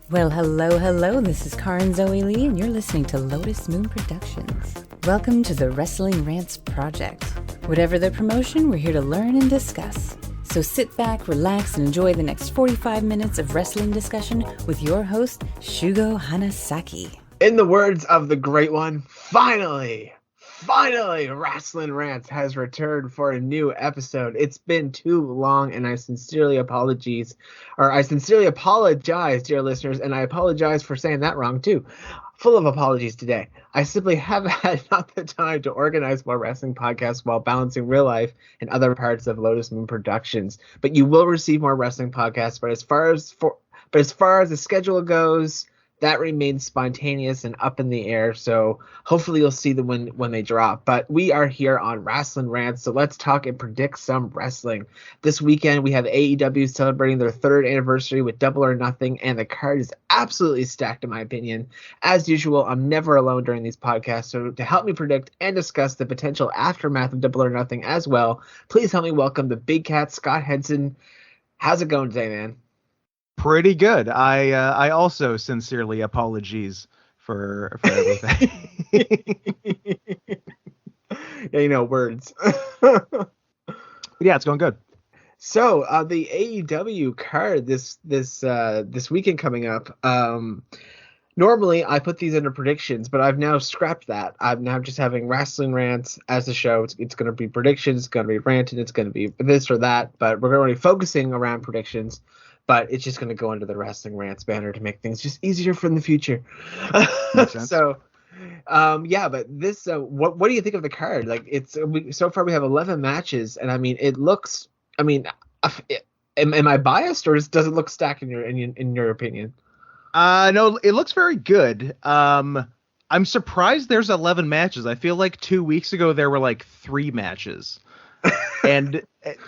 Well, hello. This is Karin Zoe Lee, and you're listening to Lotus Moon Productions. Welcome to the Wrastlin Wrantz project. Whatever the promotion, we're here to learn and discuss. So sit back, relax, and enjoy the next 45 minutes of wrestling discussion with your host, Shugo Hanasaki. In the words of the great one, finally, Wrastlin Wrantz has returned for a new episode. It's been too long, and I sincerely apologize, dear listeners, and I apologize for saying that wrong, too. Full of apologies today. I simply haven't had not the time to organize more wrestling podcasts while balancing real life and other parts of Lotus Moon Productions. But you will receive more wrestling podcasts, but as far as the schedule goes, that remains spontaneous and up in the air, so hopefully you'll see them when they drop. But we are here on Wrastlin Wrantz, so let's talk and predict some wrestling. This weekend, we have AEW celebrating their 3rd anniversary with Double or Nothing, and the card is absolutely stacked, in my opinion. As usual, I'm never alone during these podcasts, so to help me predict and discuss the potential aftermath of Double or Nothing as well, please help me welcome the Big Cat Scott Hanson. How's it going today, man? Pretty good. I also sincerely apologize for everything. Yeah, words. Yeah, it's going good. So the AEW card this weekend coming up. Normally I put these under predictions, but I've now scrapped that. I'm now just having Wrastlin Wrantz as a show. It's going to be predictions. It's going to be ranting. It's going to be this or that. But we're going to be focusing around predictions. But it's just going to go under the Wrastlin Wrantz banner to make things just easier for in the future. So, but this, what do you think of the card? Like, so far we have 11 matches, and I mean, it looks. I mean, am I biased, or does it look stacked in your opinion? No, it looks very good. I'm surprised there's 11 matches. I feel like 2 weeks ago there were like 3 matches. And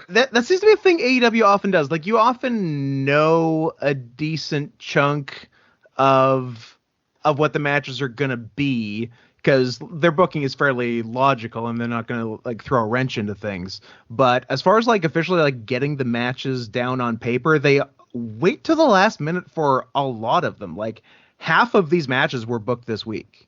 that seems to be a thing AEW often does. Like, you often know a decent chunk of what the matches are gonna be because their booking is fairly logical and they're not gonna like throw a wrench into things. But as far as like officially like getting the matches down on paper, they wait till the last minute for a lot of them. Like, half of these matches were booked this week.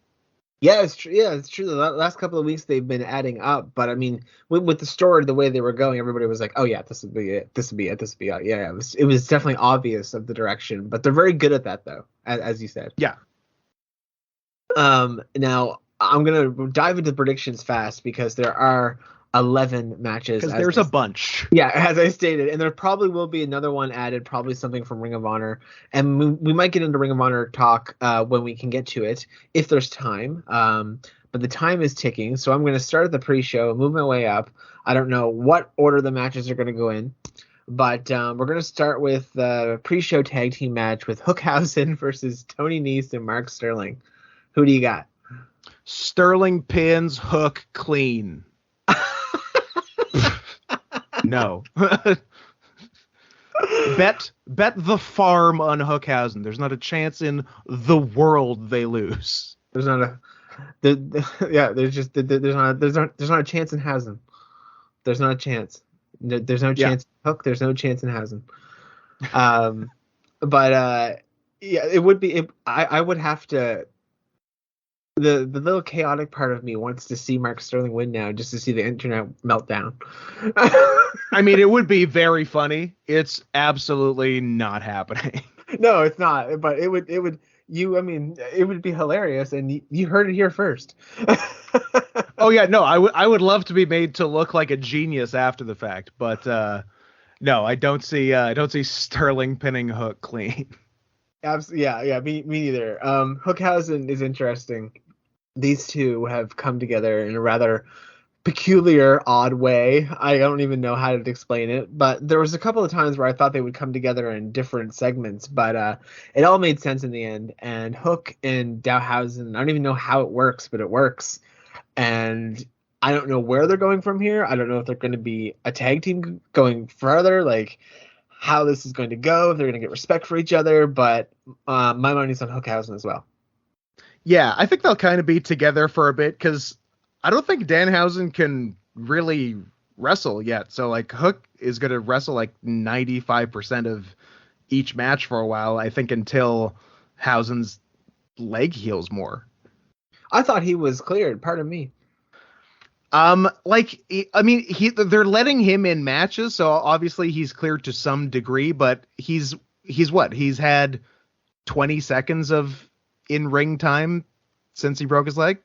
Yeah, it's true. Yeah, it's true. The last couple of weeks they've been adding up, but I mean, with the story the way they were going, everybody was like, "Oh yeah, this would be it. This would be it. This would be it." Yeah, it was definitely obvious of the direction, but they're very good at that, though, as you said. Yeah. Now I'm gonna dive into predictions fast because there are 11 matches. Because there's a bunch. Yeah, as I stated, and there probably will be another one added, probably something from Ring of Honor, and we might get into Ring of Honor talk when we can get to it, if there's time. But the time is ticking, so I'm going to start at the pre-show, move my way up. I don't know what order the matches are going to go in, but we're going to start with the pre-show tag team match with Hookhausen versus Tony Nese and Mark Sterling. Who do you got? Sterling pins Hook clean. No. bet the farm on Hookhausen. There's not a chance in the world they lose. There's not a there's not a chance in Hausen. There's not a chance. There's no chance in Hook. There's no chance in Hausen. It would be. I would have to. The little chaotic part of me wants to see Mark Sterling win now, just to see the internet meltdown. I mean, it would be very funny. It's absolutely not happening. No, it's not. But it would. It would be hilarious, and you heard it here first. Oh yeah, no, I would love to be made to look like a genius after the fact, but no, I don't see Sterling pinning Hook clean. Yeah, me neither. Hookhausen is interesting. These two have come together in a rather peculiar, odd way. I don't even know how to explain it, but there was a couple of times where I thought they would come together in different segments, but it all made sense in the end. And Hook and Dowhausen, I don't even know how it works, but it works. And I don't know where they're going from here. I don't know if they're going to be a tag team going further, like how this is going to go, if they're going to get respect for each other, but my money's on Hookhausen as well. Yeah, I think they'll kind of be together for a bit, because I don't think Danhausen can really wrestle yet. So, like, Hook is going to wrestle, like, 95% of each match for a while, I think, until Housen's leg heals more. I thought he was cleared. Pardon me. They're letting him in matches, so obviously he's cleared to some degree, but he's what? He's had 20 seconds of in-ring time since he broke his leg?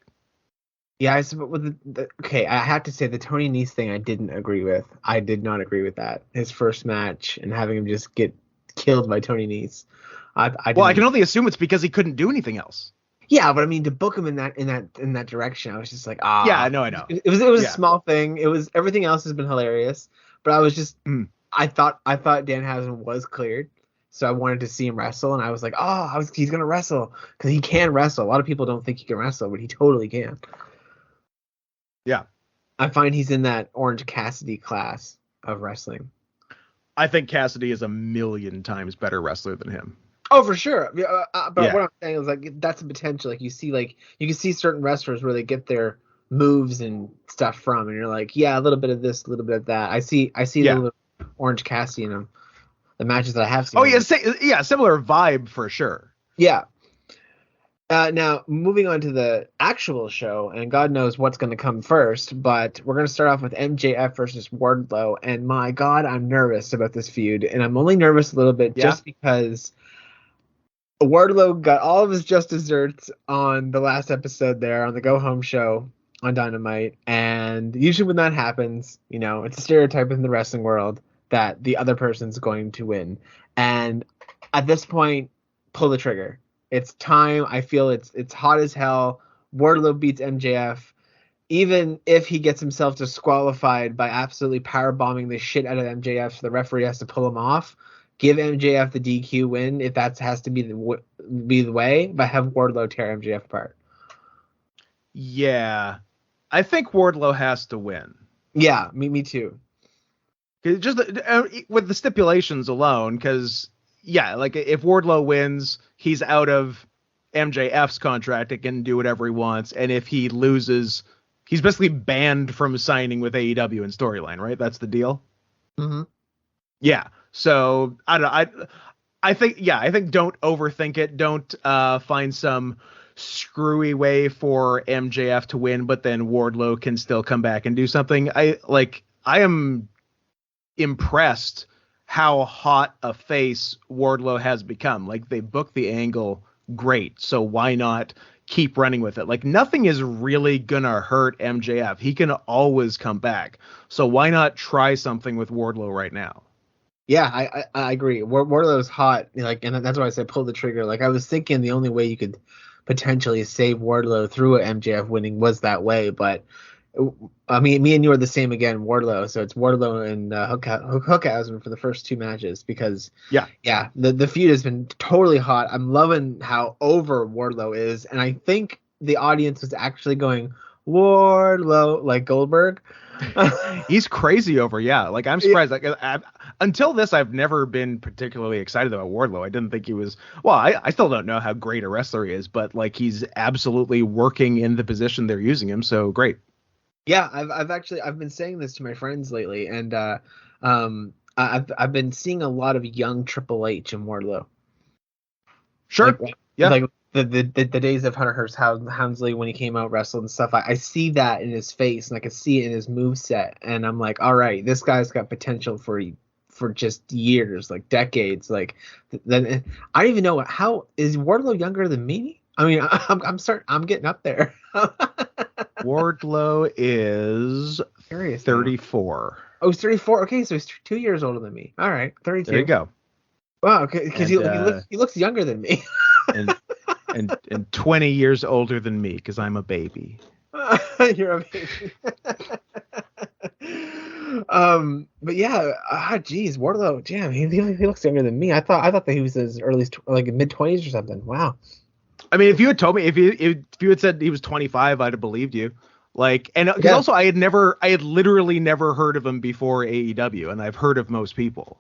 Yeah, I suppose. Okay, I have to say the Tony Nese thing I didn't agree with. I did not agree with that. His first match and having him just get killed by Tony Nese. I can only assume it's because he couldn't do anything else. Yeah, but I mean, to book him in that direction, I was just like, Yeah, I know. It was a small thing. It was, everything else has been hilarious, but I was just I thought Danhausen was cleared, so I wanted to see him wrestle, and I was like, he's gonna wrestle because he can wrestle. A lot of people don't think he can wrestle, but he totally can. Yeah, I find he's in that Orange Cassidy class of wrestling. I think Cassidy is a million times better wrestler than him. Oh, for sure. But what I'm saying is, like, that's a potential. Like, you can see certain wrestlers where they get their moves and stuff from, and you're like, yeah, a little bit of this, a little bit of that. I see a little Orange Cassidy in them. The matches that I have seen. Oh yeah, similar vibe for sure. Yeah. Now, moving on to the actual show, and God knows what's going to come first, but we're going to start off with MJF versus Wardlow, and my God, I'm nervous about this feud, and I'm only nervous a little bit just because Wardlow got all of his just desserts on the last episode there on the Go Home show on Dynamite, and usually when that happens, it's a stereotype in the wrestling world that the other person's going to win, and at this point, pull the trigger. It's time. I feel it's hot as hell. Wardlow beats MJF. Even if he gets himself disqualified by absolutely powerbombing the shit out of MJF, so the referee has to pull him off, give MJF the DQ win if that has to be the way, but have Wardlow tear MJF apart. Yeah. I think Wardlow has to win. Yeah, me too. Just with the stipulations alone, because if Wardlow wins, he's out of MJF's contract and can do whatever he wants. And if he loses, he's basically banned from signing with AEW in storyline, right? That's the deal. Mm-hmm. Yeah. So I think don't overthink it. Don't find some screwy way for MJF to win, but then Wardlow can still come back and do something. I am impressed how hot a face Wardlow has become. Like, they booked the angle great, so why not keep running with it? Like, nothing is really gonna hurt MJF. He can always come back, so why not try something with Wardlow right now? Yeah, I agree. Wardlow's hot, and that's why I said pull the trigger. Like, I was thinking the only way you could potentially save Wardlow through a MJF winning was that way, but I mean, me and you are the same again, Wardlow. So it's Wardlow and Hookhausen for the first two matches because the feud has been totally hot. I'm loving how over Wardlow is, and I think the audience was actually going Wardlow like Goldberg. He's crazy over, Like, I'm surprised. Like, until this, I've never been particularly excited about Wardlow. I didn't think he was. Well, I still don't know how great a wrestler he is, but like, he's absolutely working in the position they're using him. So great. Yeah, I've been saying this to my friends lately, and I've been seeing a lot of young Triple H and Wardlow. Sure. Like the days of Hunter Hearst Helmsley when he came out, wrestled and stuff. I see that in his face, and I can see it in his moveset, and I'm like, all right, this guy's got potential for just years, like decades. Like, then I don't even know how is Wardlow younger than me? I mean, I'm getting up there. Wardlow is 34. Oh, he's 34. Okay, so he's 2 years older than me. All right, 32. There you go. Wow, okay, because he looks younger than me. and 20 years older than me because I'm a baby. You're a baby. But yeah, geez, Wardlow, damn, he looks younger than me. I thought that he was as early as like mid-20s or something. Wow. I mean, if you had told me, if you had said he was 25, I'd have believed you. Like, and because also I had literally never heard of him before AEW, and I've heard of most people.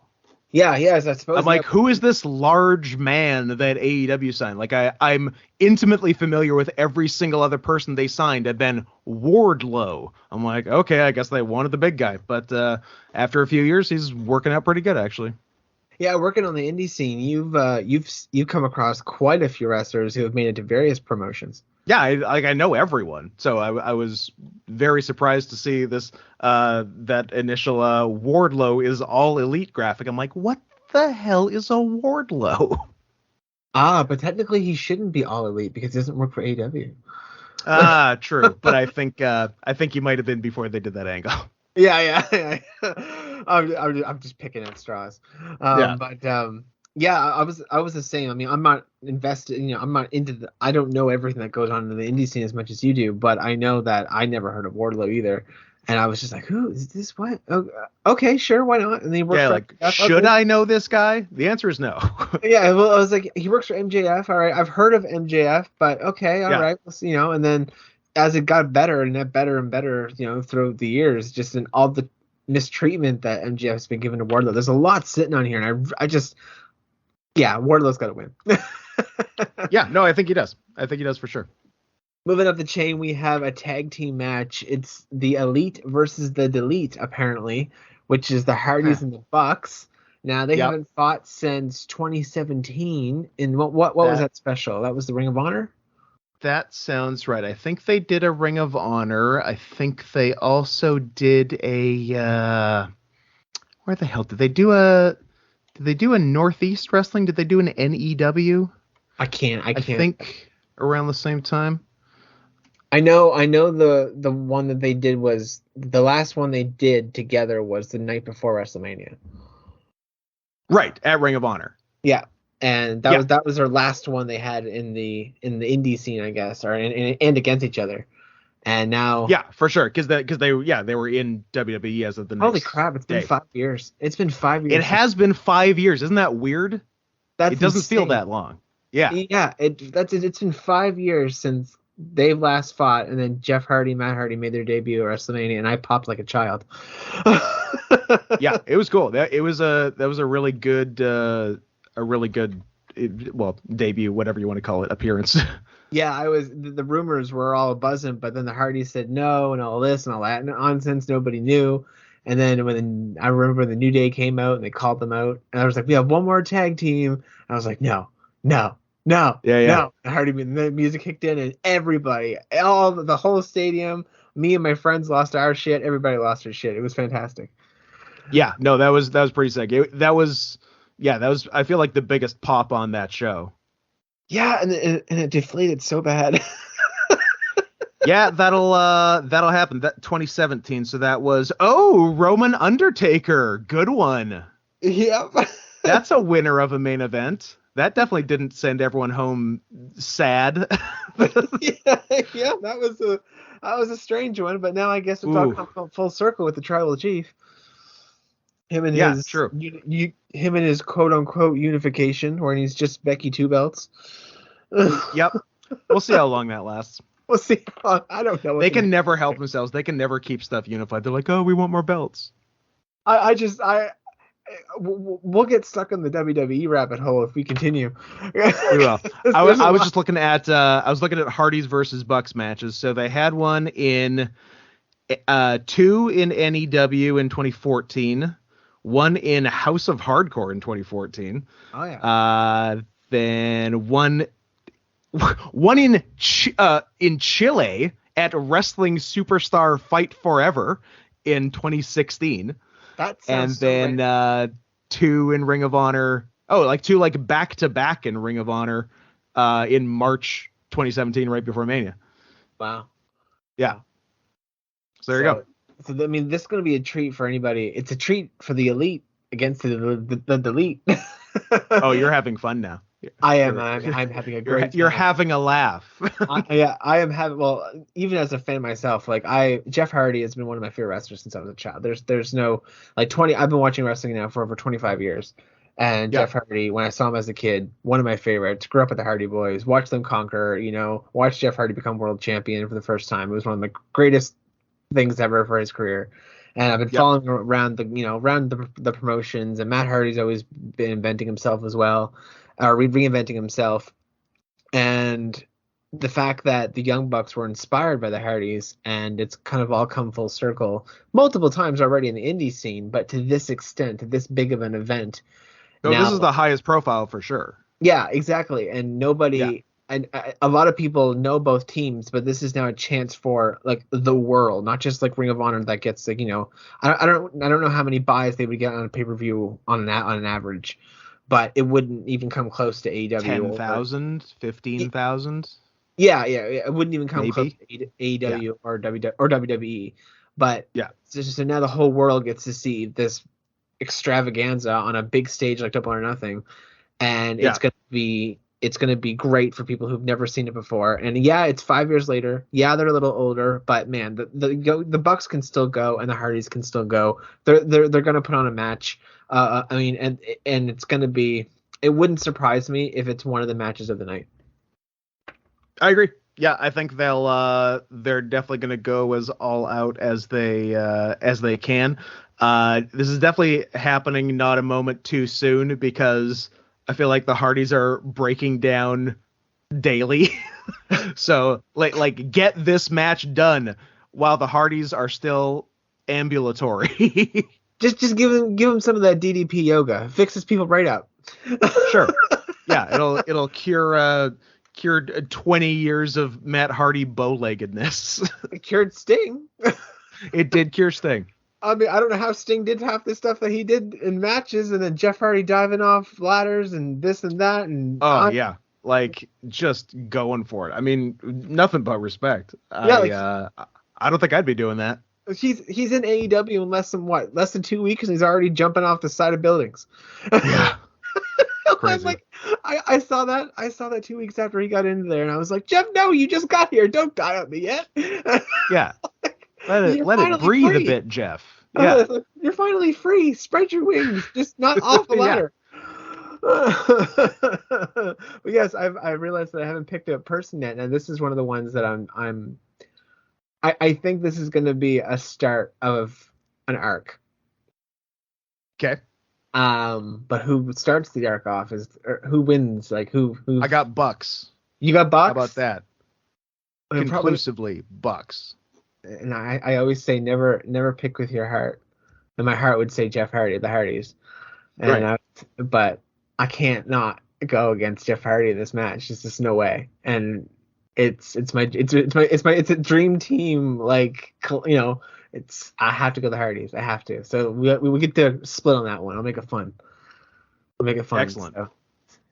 Yeah, I suppose. I'm like, who is this large man that AEW signed? Like, I'm intimately familiar with every single other person they signed, and then Wardlow. I'm like, okay, I guess they wanted the big guy. But after a few years, he's working out pretty good, actually. Yeah, working on the indie scene, you've come across quite a few wrestlers who have made it to various promotions. Yeah, I know everyone. So I was very surprised to see this that initial Wardlow is all elite graphic. I'm like, what the hell is a Wardlow? But technically he shouldn't be all elite because he doesn't work for AEW. True, but I think he might have been before they did that angle. Yeah. I'm just picking at straws. But yeah, I was the same. I mean, I'm not invested. I'm not into I don't know everything that goes on in the indie scene as much as you do, but I know that I never heard of Wardlow either. And I was just like, who is this? What? Oh, okay, sure, why not? And he works should I know this guy? The answer is no. Yeah, well, I was like, he works for MJF. All right, I've heard of MJF, but okay, all right, and then as it got better and better and better, throughout the years, just in all the mistreatment that MJF has been given to Wardlow, there's a lot sitting on here, and Wardlow's got to win. Yeah, no, I think he does. I think he does for sure. Moving up the chain, we have a tag team match. It's the Elite versus the Delete, apparently, which is the Hardys and the Bucks. Now, they haven't fought since 2017. In what was that special? That was the Ring of Honor? That sounds right. I think they did a Ring of Honor. I think they also did a where the hell did they do a Northeast Wrestling? Did they do an NEW? I think around the same time. I know the one that they did was the last one they did together was the night before WrestleMania. Right, at Ring of Honor. Yeah. And that was their last one they had in the indie scene, I guess, or and against each other. And now, yeah, for sure, because they were in WWE as of the next holy crap, it's been 5 years. It's been 5 years. It has been 5 years. Isn't that weird? It doesn't feel that long. Yeah. Yeah, it's been 5 years since they've last fought, and then Jeff Hardy, Matt Hardy made their debut at WrestleMania, and I popped like a child. Yeah, it was cool. That was a really good debut, whatever you want to call it, appearance. Yeah, the rumors were all buzzing, but then the Hardys said no and all this and all that nonsense nobody knew. And then I remember the New Day came out and they called them out, and I was like, we have one more tag team. And I was like, no. No. And Hardy, the music kicked in, and everybody, the whole stadium, me and my friends lost our shit. Everybody lost their shit. It was fantastic. Yeah, no, that was pretty sick. That was I feel like the biggest pop on that show. Yeah, and it deflated so bad. Yeah, that'll happen. That 2017. So that was Roman Undertaker. Good one. Yep. That's a winner of a main event. That definitely didn't send everyone home sad. yeah, that was a strange one, but now I guess it's all come full circle with the Tribal Chief. Him and his quote unquote unification, where he's just Becky Two Belts. Yep. We'll see how long that lasts. We'll see. I don't know. They can never help themselves. They can never keep stuff unified. They're like, we want more belts. We'll get stuck in the WWE rabbit hole if we continue. We will. I was just looking at Hardys versus Bucks matches. So they had one in 2 in NEW in 2014, one in House of Hardcore in 2014. Oh yeah. Then one in Chile at Wrestling Superstar Fight Forever in 2016. That sounds and then 2 in Ring of Honor. Oh, 2 back to back in Ring of Honor in March 2017, right before Mania. Wow. Yeah. So there you go. So I mean, this is going to be a treat for anybody. It's a treat for the Elite against the Delete. Oh, you're having fun now. I am. I'm having a great time. You're having a laugh. I am having. Well, even as a fan myself, Jeff Hardy has been one of my favorite wrestlers since I was a child. There's no 20. I've been watching wrestling now for over 25 years, and Jeff Hardy, when I saw him as a kid, one of my favorites. Grew up with the Hardy Boys, watched them conquer. Watched Jeff Hardy become world champion for the first time. It was one of the greatest things ever for his career. And I've been following around the promotions, and Matt Hardy's always been inventing himself as well. Reinventing himself, and the fact that the Young Bucks were inspired by the Hardys, and it's kind of all come full circle multiple times already in the indie scene, but to this extent, to this big of an event, So this is the highest profile for sure. Yeah, exactly. And nobody, and a lot of people know both teams, but this is now a chance for like the world, not just like Ring of Honor that gets like, I don't know how many buys they would get on a pay-per-view on an average, but it wouldn't even come close to AEW. 10,000, 15,000. Yeah, it wouldn't even come close to AEW or WWE. But so now the whole world gets to see this extravaganza on a big stage like Double or Nothing, and it's gonna be great for people who've never seen it before. And it's 5 years later. Yeah, they're a little older, but man, the Bucks can still go and the Hardys can still go. They're gonna put on a match. And it's gonna be. It wouldn't surprise me if it's one of the matches of the night. I agree. Yeah, I think they're definitely gonna go as all out as they can. This is definitely happening not a moment too soon, because I feel like the Hardys are breaking down daily. So like get this match done while the Hardys are still ambulatory. just give them some of that DDP yoga. Fixes people right up. Sure. Yeah, it'll cure 20 years of Matt Hardy bow-leggedness. It cured Sting. It did cure Sting. I mean, I don't know how Sting did half the stuff that he did in matches, and then Jeff Hardy diving off ladders and this and that. And like just going for it. I mean, nothing but respect. I don't think I'd be doing that. He's in AEW in less than 2 weeks, and he's already jumping off the side of buildings. Yeah. I'm like, I saw that 2 weeks after he got into there, and I was like, Jeff, no, you just got here. Don't die on me yet. Yeah. Let it breathe free. A bit, Jeff. Yeah. You're finally free. Spread your wings. Just not off the ladder. But yes, I realized that I haven't picked a person yet, and this is one of the ones that I think this is going to be a start of an arc. Okay. But who starts the arc off who wins? Like who? I got Bucks. You got Bucks? How about that? Conclusively, Bucks. And I always say never pick with your heart. And my heart would say Jeff Hardy, the Hardys. And but I can't not go against Jeff Hardy in this match. There's just no way. And it's a dream team. Like, I have to go the Hardys. I have to. So we get to split on that one. I'll make it fun. Excellent.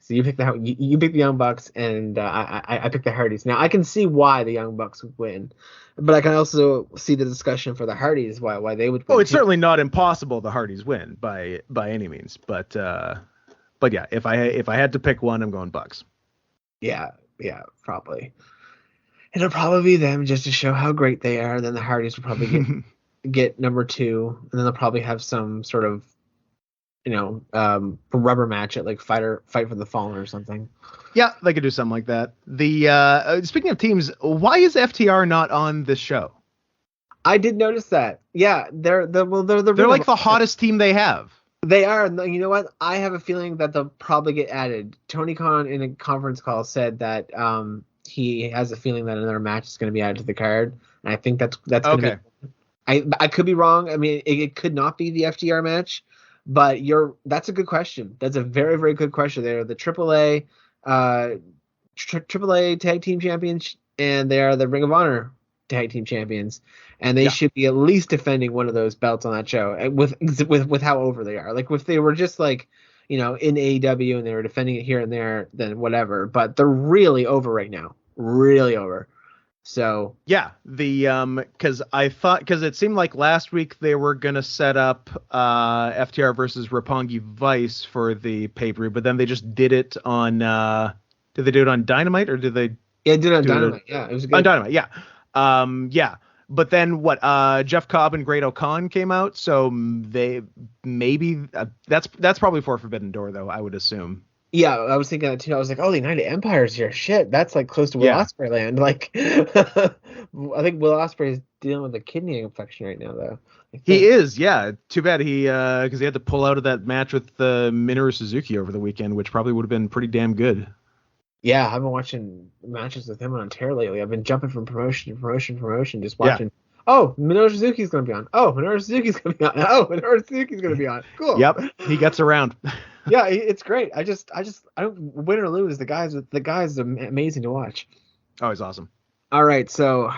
So you pick you pick the Young Bucks, and I pick the Hardys. Now I can see why the Young Bucks would win, but I can also see the discussion for the Hardys why they would win. Oh, it's certainly not impossible the Hardys win by any means, but yeah, if I had to pick one, I'm going Bucks. Yeah, probably. It'll probably be them just to show how great they are. Then the Hardys will probably get number 2, and then they'll probably have some sort of rubber match at like Fight for the Fallen or something. Yeah, they could do something like that. The speaking of teams, why is FTR not on this show? I did notice that. Yeah, they're like the hottest team they have. They are. You know what? I have a feeling that they'll probably get added. Tony Khan in a conference call said that he has a feeling that another match is going to be added to the card, and I think that's going to be. I could be wrong. I mean, it could not be the FTR match. But that's a good question. That's a very, very good question. They're the AAA tag team champions, and they are the Ring of Honor tag team champions, and they should be at least defending one of those belts on that show. With how over they are. Like if they were just like in AEW and they were defending it here and there, then whatever. But they're really over right now. Really over. So yeah, because it seemed like last week they were gonna set up FTR versus Roppongi Vice for the pay-per-view, but then they just did it on. Did they do it on Dynamite or did they? Yeah, did it on Dynamite. Yeah, it was good. On Dynamite. Yeah. Yeah. But then what? Jeff Cobb and Great O'Khan came out, so they maybe that's probably for Forbidden Door though. I would assume. Yeah, I was thinking that too. I was like, oh, the United Empire's here. Shit, that's like close to Will Ospreay land. Like, I think Will Ospreay is dealing with a kidney infection right now, though. He is, yeah. Too bad because he had to pull out of that match with Minoru Suzuki over the weekend, which probably would have been pretty damn good. Yeah, I've been watching matches with him on tear lately. I've been jumping from promotion to promotion, just watching. Yeah. Oh, Minoru Suzuki's going to be on. Oh, Minoru Suzuki's going to be on. Oh, Minoru Suzuki's going to be on. Cool. Yep, he gets around. Yeah, it's great. I don't win or lose. The guy's amazing to watch. Oh, he's awesome. All right, so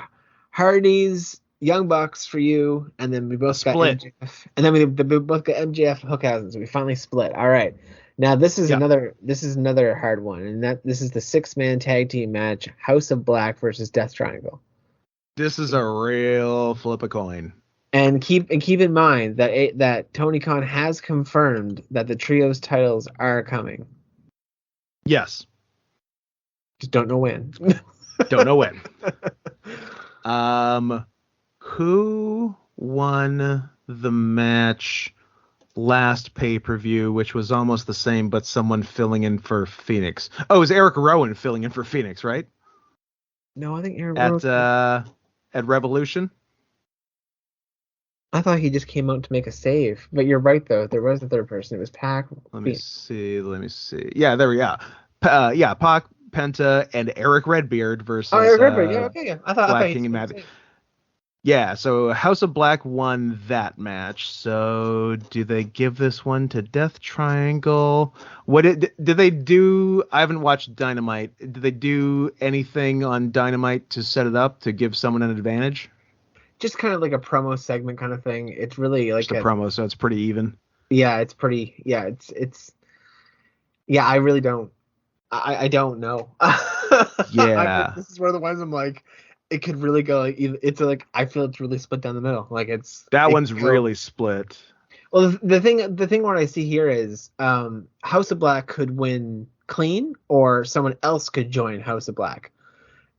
Hardy's Young Bucks for you, and then we both got split. MJF, and then we both got MJF and Hookhausen, so we finally split. All right, now this is another hard one, and this is the 6-man tag team match: House of Black versus Death Triangle. This is a real flip a coin. And keep in mind that Tony Khan has confirmed that the trios titles are coming. Yes. Just don't know when. Don't know when. Who won the match last pay-per-view, which was almost the same, but someone filling in for Phoenix? Oh, it was Eric Rowan filling in for Phoenix, right? No, I think Eric Rowan at Revolution. I thought he just came out to make a save, but you're right though. There was a third person. It was Pac. Let me see. Yeah, there we go. Pac, Penta, and Eric Redbeard versus. Oh, Eric Redbeard. Yeah, okay, yeah. I thought Black King and Matt. Yeah, so House of Black won that match. So do they give this one to Death Triangle? Did they do? I haven't watched Dynamite. Did they do anything on Dynamite to set it up to give someone an advantage? Just kind of like a promo segment kind of thing. It's really like just a promo, so it's pretty even. Yeah, it's pretty. Yeah, it's. Yeah, I really don't. I don't know. Yeah, this is one of the ones I'm like, it could really go. Like, it's like I feel it's really split down the middle. Like one's really split. Well, the thing what I see here is House of Black could win clean, or someone else could join House of Black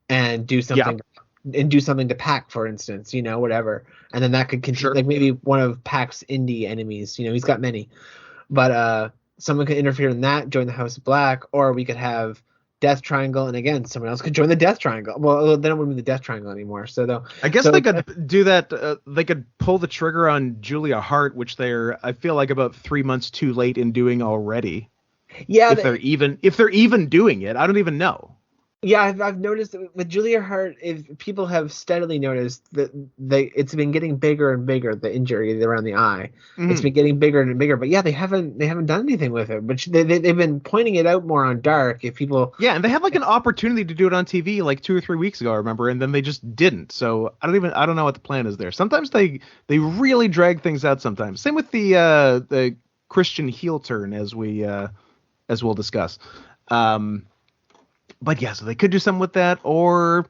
and do something. Yeah. And do something to Pac, for instance, whatever. And then that could continue, like maybe one of Pac's indie enemies, he's got many. But someone could interfere in that, join the House of Black, or we could have Death Triangle, and again, someone else could join the Death Triangle. Well, then it wouldn't be the Death Triangle anymore. So I guess they could do that. They could pull the trigger on Julia Hart, which I feel like about 3 months too late in doing already. Yeah. If they're even doing it, I don't even know. Yeah, I've noticed with Julia Hart, if people have steadily noticed that it's been getting bigger and bigger, the injury around the eye. Mm-hmm. It's been getting bigger and bigger, but yeah, they haven't done anything with it. But they've been pointing it out more on Dark. If people, yeah, and they had like an opportunity to do it on TV like 2 or 3 weeks ago, I remember, and then they just didn't. So I don't know what the plan is there. Sometimes they really drag things out. Sometimes same with the Christian heel turn as we'll discuss. But yeah, so they could do something with that, or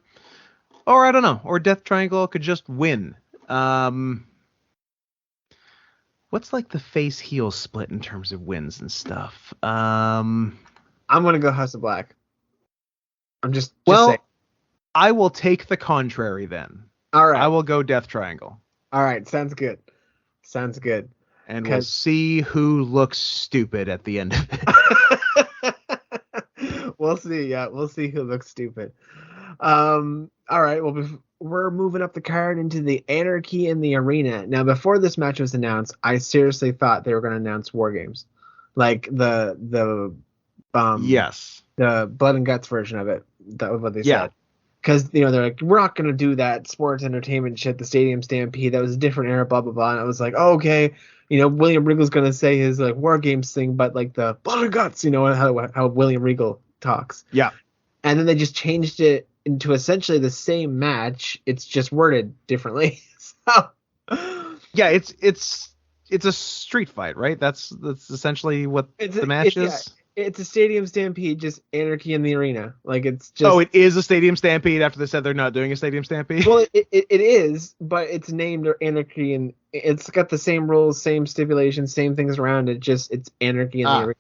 I don't know, or Death Triangle could just win. What's like the face heel split in terms of wins and stuff? I'm gonna go House of Black. I'm just saying. I will take the contrary then. All right, I will go Death Triangle. All right, sounds good. And we'll see who looks stupid at the end of it. We'll see. Yeah, we'll see who looks stupid. All right. Well, we're moving up the card into the Anarchy in the Arena. Now, before this match was announced, I seriously thought they were going to announce War Games, like the Blood and Guts version of it. That was what they said. Because they're like, we're not going to do that sports entertainment shit. The Stadium Stampede, that was a different era. Blah blah blah. And I was like, oh, okay. William Regal's going to say his like War Games thing, but like the Blood and Guts. How William Regal talks. Yeah. And then they just changed it into essentially the same match. It's just worded differently. So yeah, it's a street fight, right? That's essentially what the match is. Yeah, it's a Stadium Stampede, just Anarchy in the Arena. Like it's just. Oh, it is a Stadium Stampede after they said they're not doing a Stadium Stampede? Well, it is, but it's named Anarchy, and it's got the same rules, same stipulations, same things around it. Just it's Anarchy in the Arena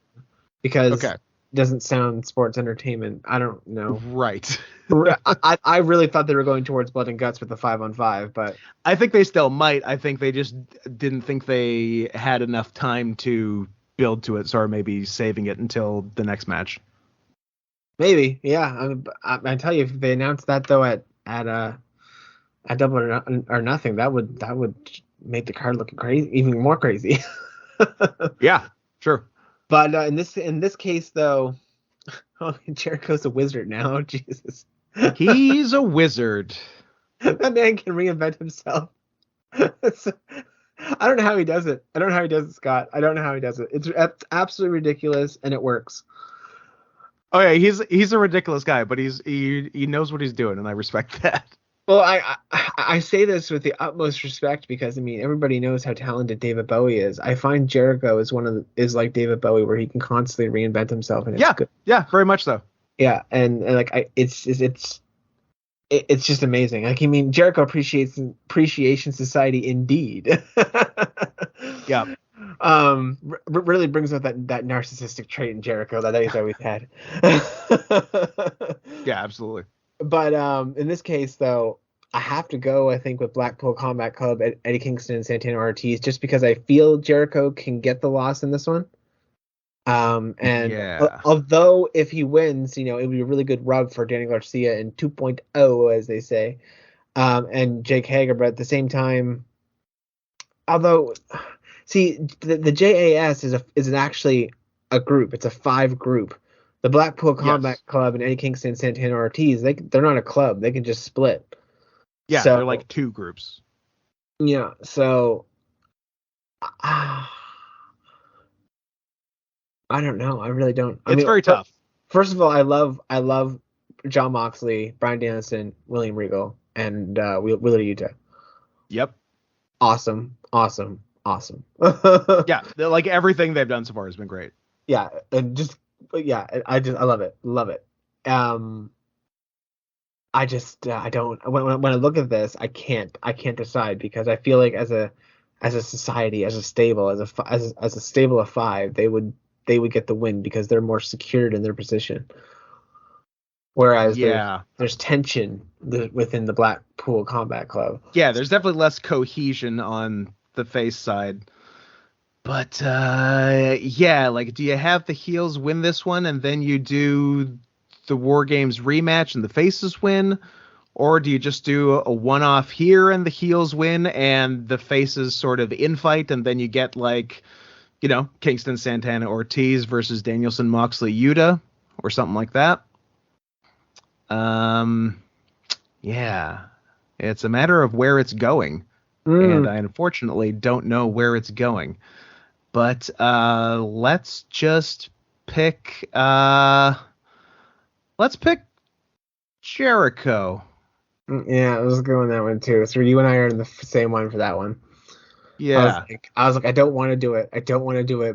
because it doesn't sound sports entertainment. I don't know. Right. I really thought they were going towards Blood and Guts with the 5-on-5, but I think they still might. I think they just didn't think they had enough time to build to it, so are maybe saving it until the next match. Maybe, yeah. I tell you, if they announced that though at Double or Nothing, that would make the card look crazy, even more crazy. Yeah, sure. But in this case though, Jericho's a wizard now. Jesus, he's a wizard. That man can reinvent himself. I don't know how he does it. I don't know how he does it, Scott. I don't know how he does it. It's absolutely ridiculous, and it works. Oh yeah, he's a ridiculous guy, but he knows what he's doing, and I respect that. Well, I say this with the utmost respect because I mean everybody knows how talented David Bowie is. I find Jericho is like David Bowie, where he can constantly reinvent himself, and it's good. Yeah, very much so. Yeah, and like it's just amazing. Like, I mean, Jericho Appreciation Society indeed. Yeah. Really brings out that narcissistic trait in Jericho that he's always had. Yeah, absolutely. But in this case, though, I have to go, I think, with Blackpool Combat Club, Eddie Kingston, and Santana&Ortiz, just because I feel Jericho can get the loss in this one. Although if he wins, it would be a really good rub for Danny Garcia in 2.0, as they say, and Jake Hager. But at the same time, although, see, the JAS is actually a group. It's a 5 group. The Blackpool Combat Club and Eddie Kingston and Santana&Ortiz, they're not a club. They can just split. Yeah, so, they're like 2 groups. Yeah, so I don't know. I really don't. It's very tough. First of all, I love Jon Moxley, Bryan Danielson, William Regal, and Wheeler Yuta. Yep. Awesome. Yeah, like everything they've done so far has been great. Yeah, and I love it. I don't. When I look at this, I can't decide, because I feel like as a society, as a stable, as a stable of 5, they would get the win because they're more secured in their position. Whereas there's tension within the Blackpool Combat Club. Yeah, there's definitely less cohesion on the face side. But like, do you have the heels win this one and then you do the War Games rematch and the faces win? Or do you just do a one-off here and the heels win and the faces sort of infight, and then you get like, Kingston, Santana, Ortiz versus Danielson, Moxley, Yuta, or something like that? Yeah, it's a matter of where it's going, and I unfortunately don't know where it's going. But let's just pick. Let's pick Jericho. Yeah, I was going that one too. So you and I are in the same one for that one. Yeah, I was like, I don't want to do it.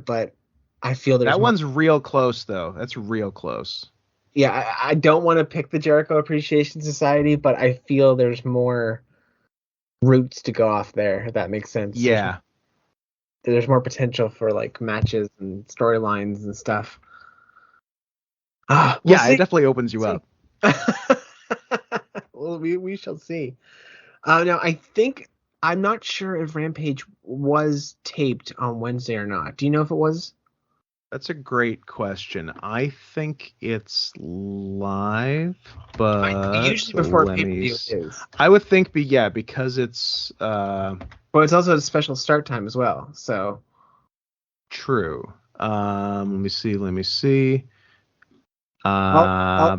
But I feel that one's real close, though. That's real close. Yeah, I don't want to pick the Jericho Appreciation Society, but I feel there's more routes to go off there, if that makes sense. Yeah. There's more potential for like matches and storylines and stuff. It definitely opens you up. Well, we shall see. Now, I'm not sure if Rampage was taped on Wednesday or not. Do you know if it was? That's a great question. I think it's live, but usually before pay-per-view it is. I would think because it's well, it's also a special start time as well, so true. Let me see. I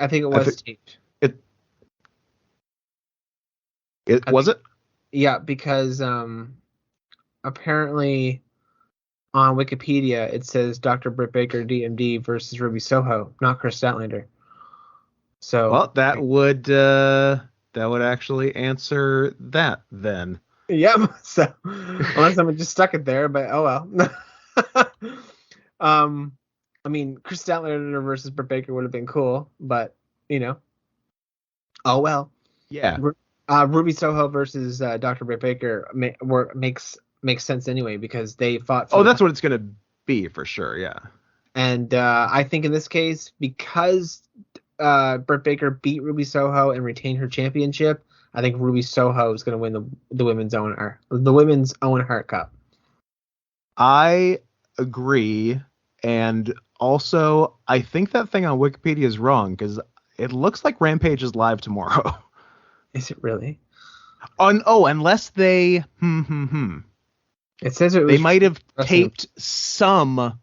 think it was taped. Was it? Yeah, because apparently on Wikipedia it says Dr. Britt Baker, DMD versus Ruby Soho, not Chris Statlander. So well, that would actually answer that then. Yeah. So unless someone just stuck it there, but oh well. I mean, Chris Statlander versus Britt Baker would have been cool, but oh well. Yeah. Ruby Soho versus Dr. Britt Baker makes sense anyway, because they fought. That's what it's gonna be for sure. Yeah. And I think in this case, because Britt Baker beat Ruby Soho and retained her championship, I think Ruby Soho is gonna win the women's own Heart Cup. I agree, and also I think that thing on Wikipedia is wrong, because it looks like Rampage is live tomorrow. Is it really? Unless they It says it was they might have taped some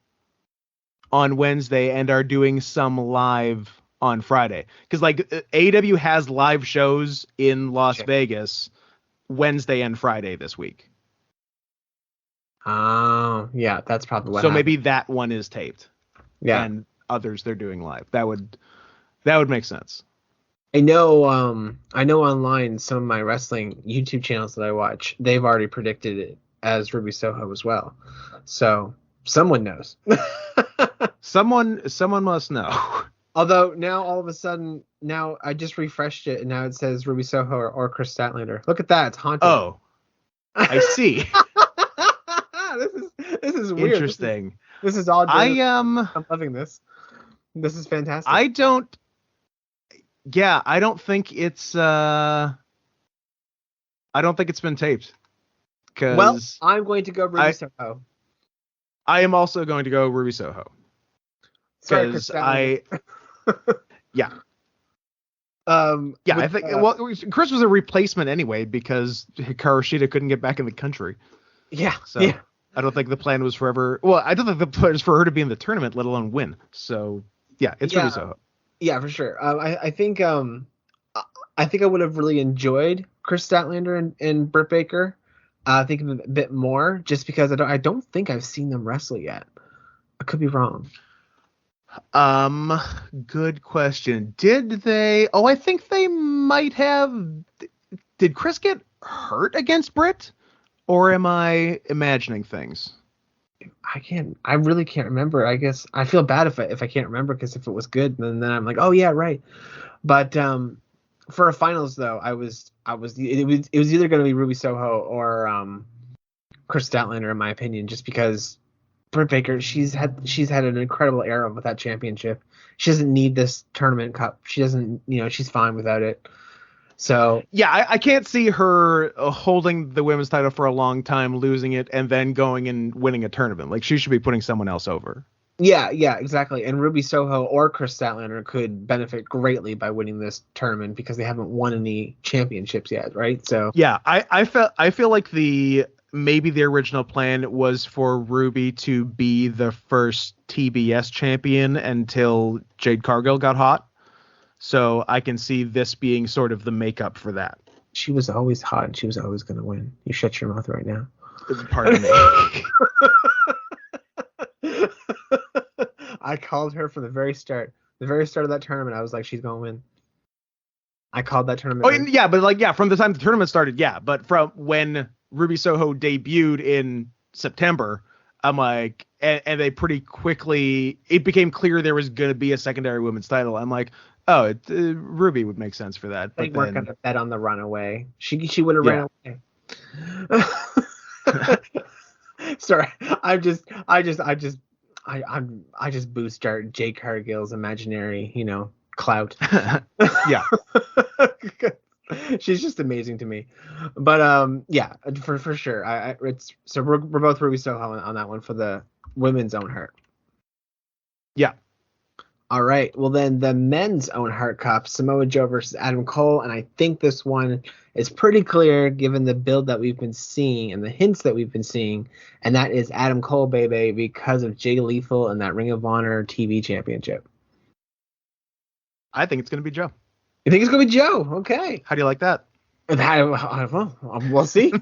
on Wednesday and are doing some live on Friday. Because like AEW has live shows in Las Vegas, Wednesday and Friday this week. Oh, yeah, that's probably what So happened. maybe that one is taped. Yeah. And others they're doing live. That would make sense. I know online some of my wrestling YouTube channels that I watch, they've already predicted it as Ruby Soho as well. So someone knows. Someone must know. Although now all of a sudden, now I just refreshed it and now it says Ruby Soho or Chris Statlander. Look at that, it's haunted. Oh, I see. This is weird. Interesting. This is all. I'm loving this. This is fantastic. I don't think it's been taped. Well, I'm going to go Ruby Soho. I am also going to go Ruby Soho. Sorry, Chris I think Chris was a replacement anyway because Hikaru Shida couldn't get back in the country. Yeah. So yeah. I don't think the plan was forever. Well, I don't think the plan is for her to be in the tournament, let alone win. So yeah, it's Ruby Soho. Yeah, for sure. I think I would have really enjoyed Chris Statlander and Britt Baker. I think a bit more just because I don't think I've seen them wrestle yet. I could be wrong. Good question. Did they? Oh, I think they might have. Did Chris get hurt against Britt, or am I imagining things? I really can't remember. I guess I feel bad if I can't remember because if it was good, then I'm like, oh yeah, right. But for a finals though, it was either going to be Ruby Soho or Chris Statlander in my opinion, just because Britt Baker, she's had an incredible era with that championship. She doesn't need this tournament cup. She doesn't, she's fine without it. So yeah, I can't see her holding the women's title for a long time, losing it, and then going and winning a tournament. Like she should be putting someone else over. Yeah, exactly. And Ruby Soho or Chris Statlander could benefit greatly by winning this tournament because they haven't won any championships yet, right? So yeah, I feel like maybe the original plan was for Ruby to be the first TBS champion until Jade Cargill got hot. So I can see this being sort of the makeup for that. She was always hot and she was always going to win. You shut your mouth right now. Pardon me. I called her from the very start. The very start of that tournament, I was like, she's going to win. I called that tournament. Oh, yeah, but from the time the tournament started, yeah. But from when Ruby Soho debuted in September, I'm like, and they pretty quickly, it became clear there was going to be a secondary women's title. I'm like, oh, Ruby would make sense for that. They weren't going to bet on the runaway. She would have ran away. Sorry, I just boost our Jade Cargill's imaginary, clout. Yeah. She's just amazing to me. But yeah, for sure. So we're both Ruby Soho on that one for the women's own heart. Yeah. All right. Well, then the men's own heart cup, Samoa Joe versus Adam Cole, and I think this one is pretty clear given the build that we've been seeing and the hints that we've been seeing, and that is Adam Cole, baby, because of Jay Lethal and that Ring of Honor TV championship. I think it's going to be Joe. You think it's going to be Joe? Okay. How do you like that? Well, we'll see.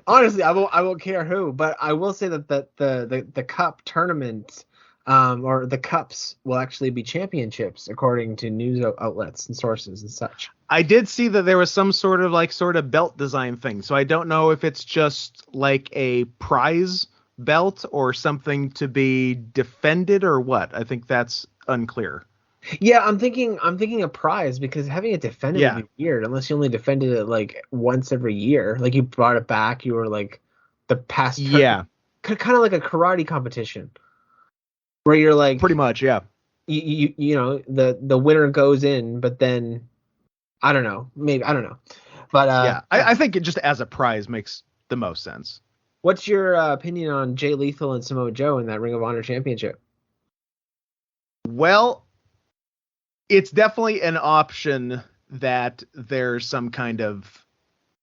Honestly, I won't care who, but I will say that the cup tournament or the cups will actually be championships according to news outlets and sources and such. I did see that there was some sort of belt design thing, so I don't know if it's just like a prize belt or something to be defended or what. I think that's unclear. Yeah, I'm thinking a prize because having it defended would be weird unless you only defended it like once every year. Like you brought it back, you were like the past. Yeah. Kind of like a karate competition where you're like pretty much, yeah. You know the winner goes in, but then I don't know, maybe I don't know, but yeah, I think it just as a prize makes the most sense. What's your opinion on Jay Lethal and Samoa Joe in that Ring of Honor championship? Well, it's definitely an option that there's some kind of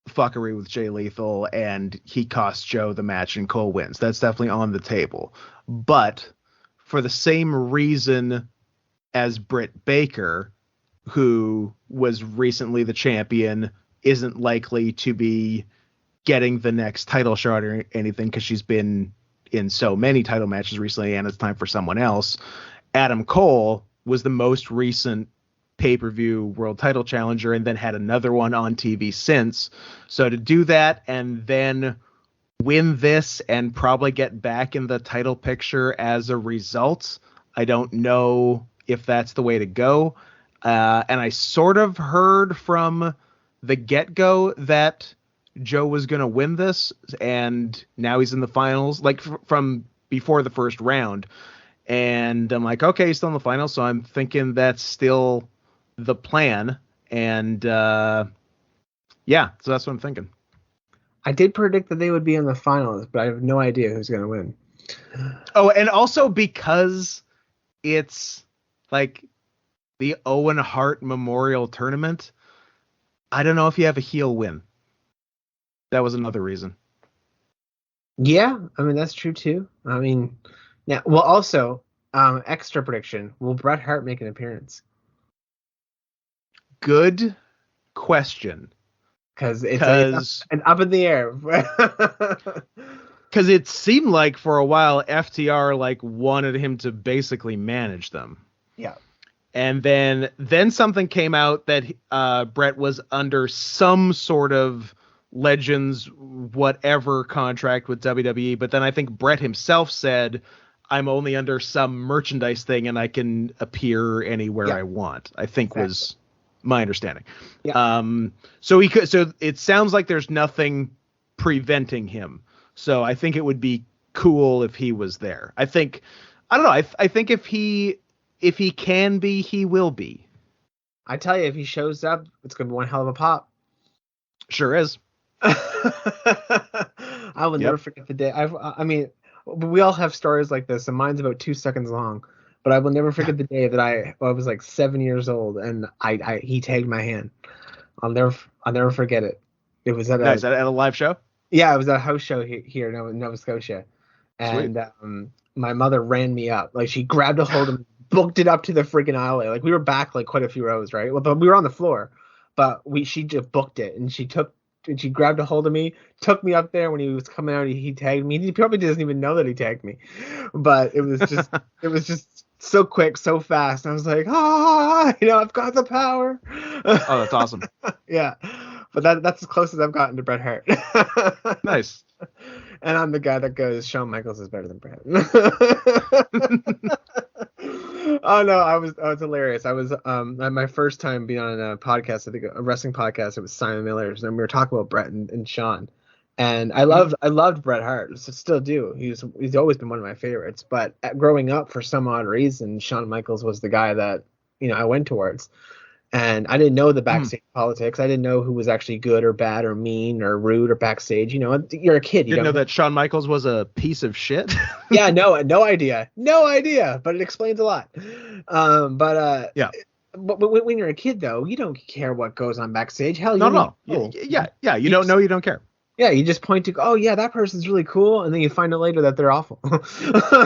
fuckery with Jay Lethal and he costs Joe the match and Cole wins. That's definitely on the table. But for the same reason as Britt Baker, who was recently the champion isn't likely to be getting the next title shot or anything because she's been in so many title matches recently and it's time for someone else. Adam Cole was the most recent pay-per-view world title challenger and then had another one on TV since. So to do that and then win this and probably get back in the title picture as a result, I don't know if that's the way to go. And I sort of heard from the get-go that Joe was going to win this, and now he's in the finals, like from before the first round. And I'm like, okay, he's still in the finals, so I'm thinking that's still the plan. And so that's what I'm thinking. I did predict that they would be in the finals, but I have no idea who's going to win. Oh, and also because it's like the Owen Hart Memorial Tournament, I don't know if you have a heel win. That was another reason. Yeah, I mean, that's true too. I mean, yeah. Well, also, extra prediction: will Bret Hart make an appearance? Good question. Because it's up in the air. Because it seemed like for a while FTR like wanted him to basically manage them. Yeah. And then something came out that Bret was under some sort of Legends whatever contract with WWE, but then I think Bret himself said, I'm only under some merchandise thing and I can appear anywhere I want, I think was my understanding. Yeah. So it sounds like there's nothing preventing him. So I think it would be cool if he was there. I think if he can be, he will be. I tell you, if he shows up, it's going to be one hell of a pop. Sure is. I will never forget the day. I mean, we all have stories like this, and mine's about 2 seconds long. But I will never forget the day that I was like 7 years old, and he tagged my hand. I'll never forget it. It was at a live show. Yeah, it was at a house show here in Nova Scotia, and my mother ran me up. Like she grabbed a hold of me, booked it up to the freaking aisle. Like we were back like quite a few rows, right? Well, but we were on the floor, but she just booked it, and she grabbed a hold of me, took me up there. When he was coming out, he tagged me. He probably doesn't even know that he tagged me, but it was just so quick, so fast. I was like, I've got the power. Oh, that's awesome. Yeah, but that's as close as I've gotten to Bret Hart. Nice. And I'm the guy that goes, Shawn Michaels is better than Bret. Oh no, it was hilarious. I was my first time being on a podcast, I think a wrestling podcast. It was Simon Miller's, and we were talking about Bret and Shawn. And I loved Bret Hart, still do. He's always been one of my favorites. But growing up, for some odd reason, Shawn Michaels was the guy that I went towards. And I didn't know the backstage politics. I didn't know who was actually good or bad or mean or rude or backstage. You're a kid. You didn't know that Shawn Michaels was a piece of shit? Yeah, no idea. But it explains a lot. Yeah. But when you're a kid, though, you don't care what goes on backstage. Hell, no. Yeah. You don't know, you don't care. Yeah, you just point to, oh yeah, that person's really cool, and then you find out later that they're awful.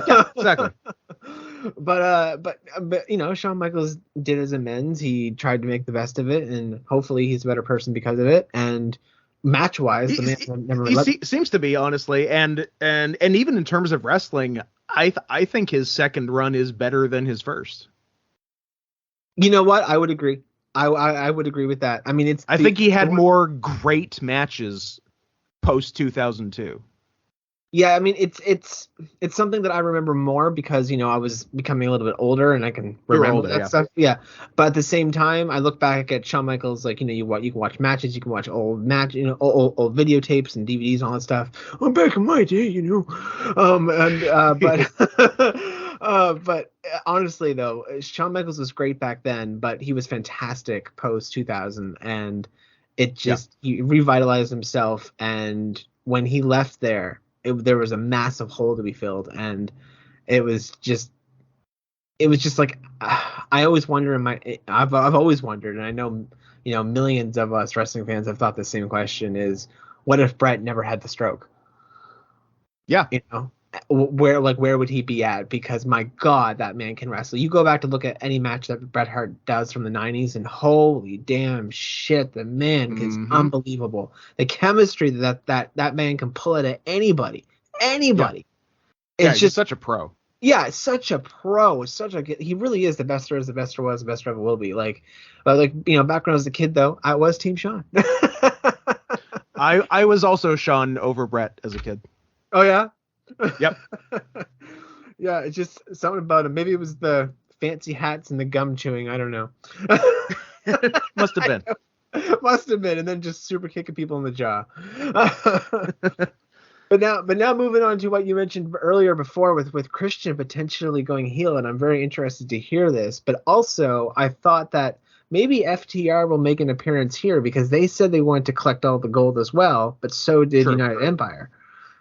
Yeah, exactly. But Shawn Michaels did his amends. He tried to make the best of it, and hopefully he's a better person because of it. And match-wise, the man never seems to be, honestly, and even in terms of wrestling, I think his second run is better than his first. You know what? I would agree. I would agree with that. I mean, I think he had more great matches post 2002. Yeah, I mean, it's something that I remember more because I was becoming a little bit older and I can remember that stuff. Yeah, but at the same time, I look back at Shawn Michaels, like you can watch matches, you can watch old old videotapes and DVDs and all that stuff. Oh, back in my day, but honestly though, Shawn Michaels was great back then, but he was fantastic post 2000, and it just he revitalized himself. And when he left there was a massive hole to be filled, and it was just like I always wonder I've always wondered, and I know millions of us wrestling fans have thought the same question: is what if Bret never had the stroke? Yeah, where would he be at? Because my God, that man can wrestle. You go back to look at any match that Bret Hart does from the 90s, and holy damn shit, the man is unbelievable. The chemistry that man can pull out of anybody. Yeah, he's just such a pro. Yeah, such a pro. He really is the best there is, the best there was, the best there ever will be. Back when I was a kid though, I was Team Shawn. I was also Shawn over Bret as a kid. Oh yeah? Yep. Yeah, it's just something about him. Maybe it was the fancy hats and the gum chewing. I don't know. Must have been. Must have been, and then just super kicking people in the jaw. But now moving on to what you mentioned earlier before with Christian potentially going heel, and I'm very interested to hear this. But also, I thought that maybe FTR will make an appearance here because they said they wanted to collect all the gold as well, but so did United Empire.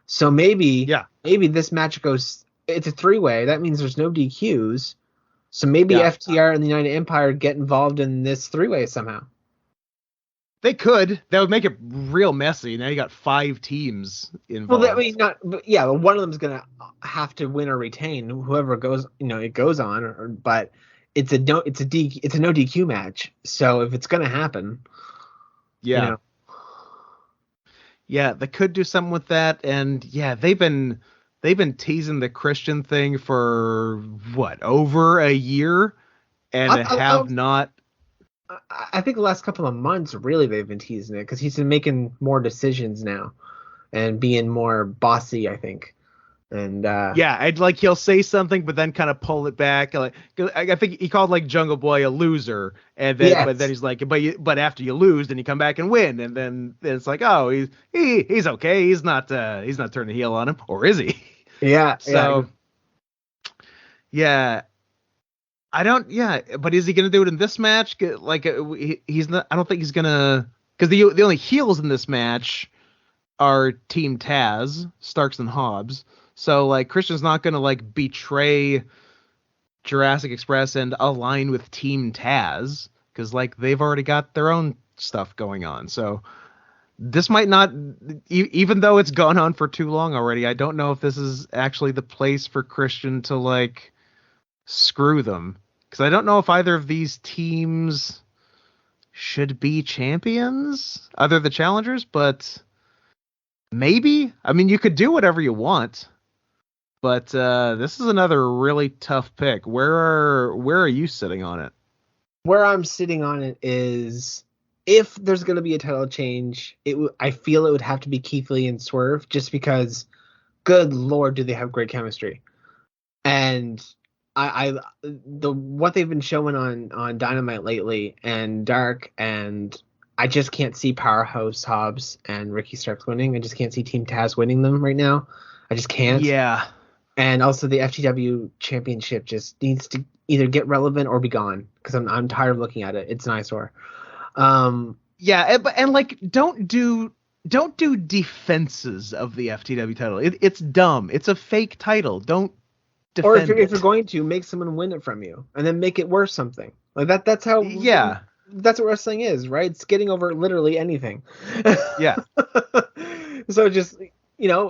So maybe this match goes. It's a 3-way. That means there's no DQs. So maybe FTR and the United Empire get involved in this 3-way somehow. They could. That would make it real messy. Now you got 5 teams involved. Well, one of them's gonna have to win or retain. Whoever goes, it goes on. But it's a no DQ match. So if it's gonna happen, yeah, they could do something with that. And yeah, they've been teasing the Christian thing for over a year, and have not. I think the last couple of months, really, they've been teasing it because he's been making more decisions now and being more bossy, I think. And I'd he'll say something, but then kind of pull it back. I think he called Jungle Boy a loser, and then but then he's like, but after you lose, then you come back and win, and then it's like, oh, he's okay, he's not turning heel on him, or is he? Yeah. So yeah. But is he going to do it in this match? He's not. I don't think he's going to, because the only heels in this match are Team Taz, Starks and Hobbs. So Christian's not going to betray Jurassic Express and align with Team Taz because they've already got their own stuff going on. So this might not, even though it's gone on for too long already. I don't know if this is actually the place for Christian to screw them. Because I don't know if either of these teams should be champions, either the challengers, but maybe. I mean, you could do whatever you want, but this is another really tough pick. Where are you sitting on it? Where I'm sitting on it is, if there's going to be a title change, I feel it would have to be Keith Lee and Swerve, just because, good Lord, do they have great chemistry. And what they've been showing on Dynamite lately and Dark, and I just can't see Powerhouse Hobbs and Ricky Starks winning. I just can't see Team Taz winning them right now. I just can't. Yeah. And also the FTW championship just needs to either get relevant or be gone, because I'm tired of looking at it. It's an eyesore. Don't do defenses of the FTW title. It's dumb. It's a fake title. Don't. Or if you're going to make someone win it from you and then make it worth something like that. That's how. Yeah. That's what wrestling is, right? It's getting over literally anything. Yeah. So just,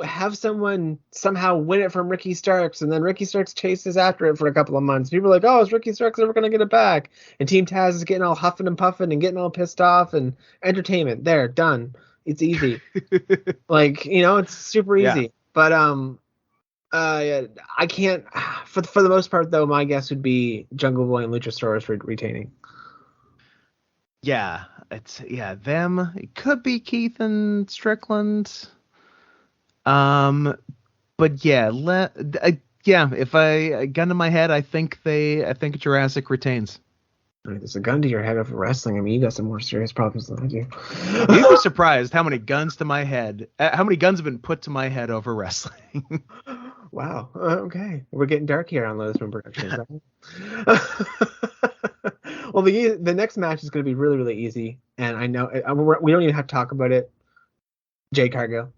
have someone somehow win it from Ricky Starks, and then Ricky Starks chases after it for a couple of months. People are like, oh, is Ricky Starks ever going to get it back? And Team Taz is getting all huffing and puffing and getting all pissed off, and entertainment. There, done. It's easy. It's super easy. Yeah. But, I can't. For the most part, though, my guess would be Jungle Boy and Luchasaurus retaining. Yeah, them. It could be Keith and Strickland. But yeah, if a gun to my head, I think Jurassic retains. There's a gun to your head of wrestling. I mean, you got some more serious problems than I do. You'd be surprised how many guns to my head, how many guns have been put to my head over wrestling. Wow. Okay. We're getting dark here on Lotus Moon Productions. Well, the next match is going to be really, really easy. And I know we don't even have to talk about it. Jade Cargill.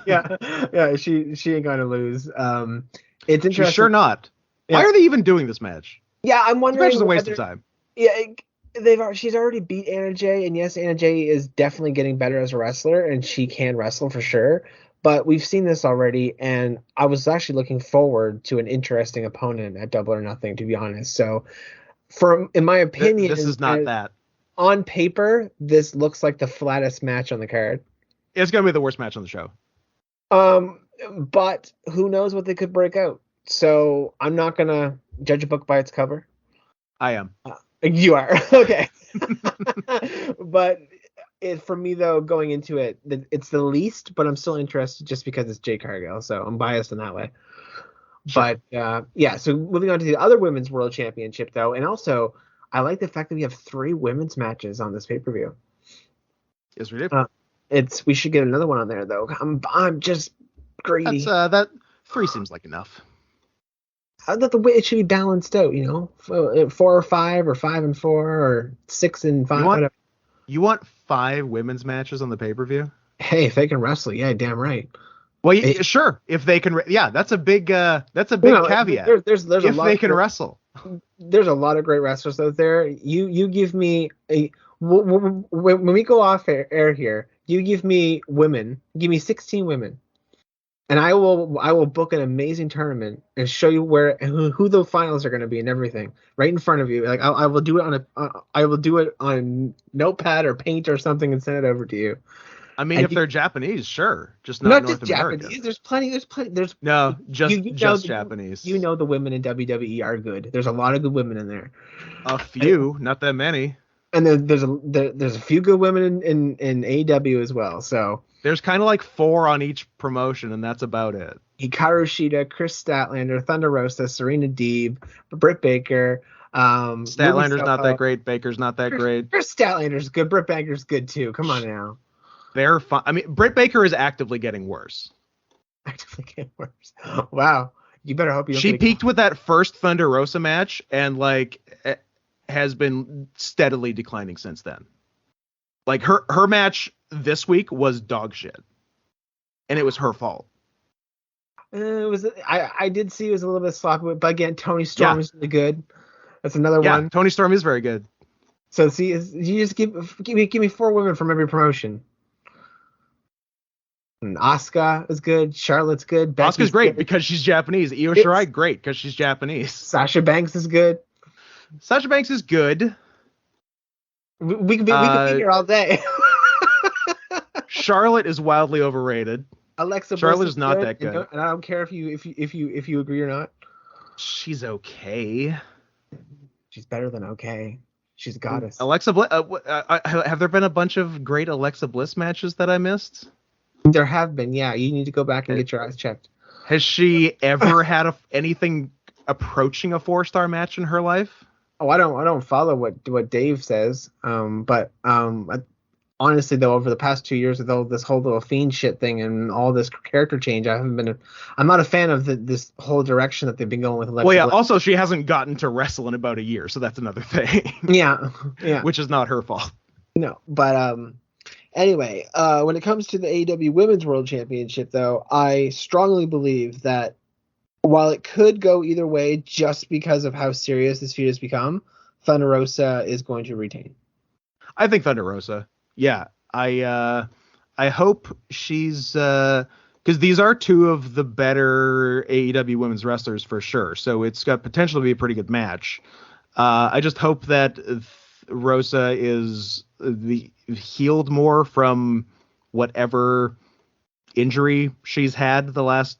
Yeah. She ain't going to lose. It's interesting. She's sure not. Yeah. Why are they even doing this match? Yeah, I'm wondering. This match is a waste of time. Yeah, she's already beat Anna Jay, and yes, Anna Jay is definitely getting better as a wrestler, and she can wrestle for sure. But we've seen this already, and I was actually looking forward to an interesting opponent at Double or Nothing, to be honest. So, in my opinion, This is not that. On paper, this looks like the flattest match on the card. It's going to be the worst match on the show. But who knows what they could break out. So I'm not going to judge a book by its cover. I am. You are. Okay. But for me, though, going into it, it's the least, but I'm still interested just because it's Jade Cargill. So I'm biased in that way. Sure. But yeah, so moving on to the other women's world championship, though. And also, I like the fact that we have 3 women's matches on this pay-per-view. Yes, we do. We should get another one on there, though. I'm just greedy. That 3 seems like enough. I thought it should be balanced out, 4 or 5 or 5 and 4 or 6 and 5. Whatever. You want 5 women's matches on the pay-per-view? Hey, if they can wrestle, yeah, damn right. Well, sure. If they can, that's a big caveat. There's if they can wrestle. There's a lot of great wrestlers out there. You give me when we go off air here, you give me women. Give me 16 women, and I will book an amazing tournament and show you who the finals are going to be and everything right in front of you. Like I will do it on notepad or paint or something and send it over to you. I mean, if they're Japanese, sure, just not North just American. Japanese. There's plenty. No, just Japanese. You know the women in WWE are good. There's a lot of good women in there. A few, not that many. And there's a few good women in AEW as well. So there's kind of like 4 on each promotion, and that's about it. Hikaru Shida, Chris Statlander, Thunder Rosa, Serena Deeb, Britt Baker. Statlander's not that great. Baker's not that great. Chris Statlander's good. Britt Baker's good too. Come on now. They're fun. I mean, Britt Baker is actively getting worse. Wow. You better hope you don't. She peaked with that first Thunder Rosa match and has been steadily declining since then. Like her match this week was dog shit. And it was her fault. I did see it was a little bit sloppy, but again, Toni Storm is really good. That's another one. Toni Storm is very good. So see, you just give me 4 women from every promotion. And Asuka is good. Charlotte's good. Asuka's great because she's Japanese. Io Shirai, great because she's Japanese. Sasha Banks is good. Sasha Banks is good. We could be here all day. Charlotte is wildly overrated. Alexa Charlotte is not that good. And I don't care if you agree or not. She's okay. She's better than okay. She's a goddess. Alexa Bliss. Have there been a bunch of great Alexa Bliss matches that I missed? There have been, yeah. You need to go back and get your eyes checked. Has she ever had anything approaching a 4-star match in her life? Oh, I don't follow what Dave says. But honestly, though, over the past 2 years with all this whole little Fiend shit thing and all this character change, I'm not a fan of this whole direction that they've been going with Alexa. Well, yeah. Bliss. Also, she hasn't gotten to wrestle in about a year, so that's another thing. Yeah. Which is not her fault. No, but anyway, when it comes to the AEW Women's World Championship, though, I strongly believe that while it could go either way just because of how serious this feud has become, Thunder Rosa is going to retain. I think Thunder Rosa. Yeah. I hope she's because these are 2 of the better AEW women's wrestlers for sure. So it's got potential to be a pretty good match. I just hope that Rosa is healed more from whatever injury she's had the last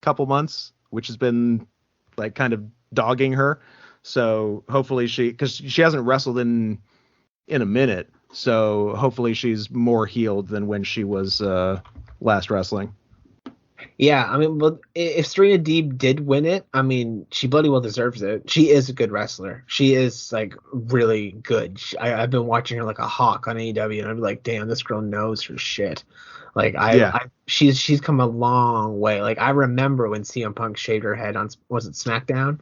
couple months, which has been like kind of dogging her. So hopefully because she hasn't wrestled in a minute. So hopefully she's more healed than when she was last wrestling. Yeah, I mean, well, if Serena Deeb did win it, I mean, she bloody well deserves it. She is a good wrestler. She is like really good. I've been watching her like a hawk on AEW, and I'm like, damn, this girl knows her shit. Like she's come a long way. Like I remember when CM Punk shaved her head on, was it SmackDown?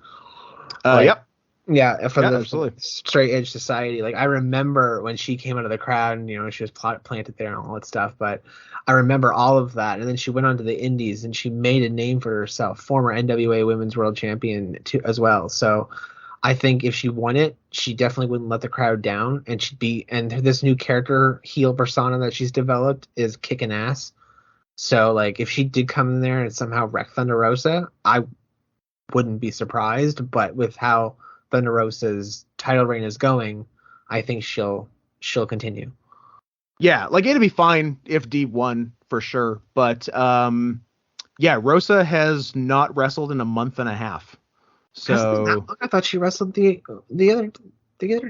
Yep. Yeah, from the absolutely. Straight Edge Society. Like I remember when she came out of the crowd and she was planted there and all that stuff. But I remember all of that. And then she went on to the Indies and she made a name for herself. Former NWA Women's World Champion as well. So I think if she won it, she definitely wouldn't let the crowd down. And this new character heel persona that she's developed is kicking ass. So like if she did come in there and somehow wreck Thunder Rosa, I wouldn't be surprised. But with how Thunder Rosa's title reign is going, I think she'll continue. Yeah, like it'd be fine if Deeb won for sure, but yeah, Rosa has not wrestled in a month and a half. So I thought she wrestled the other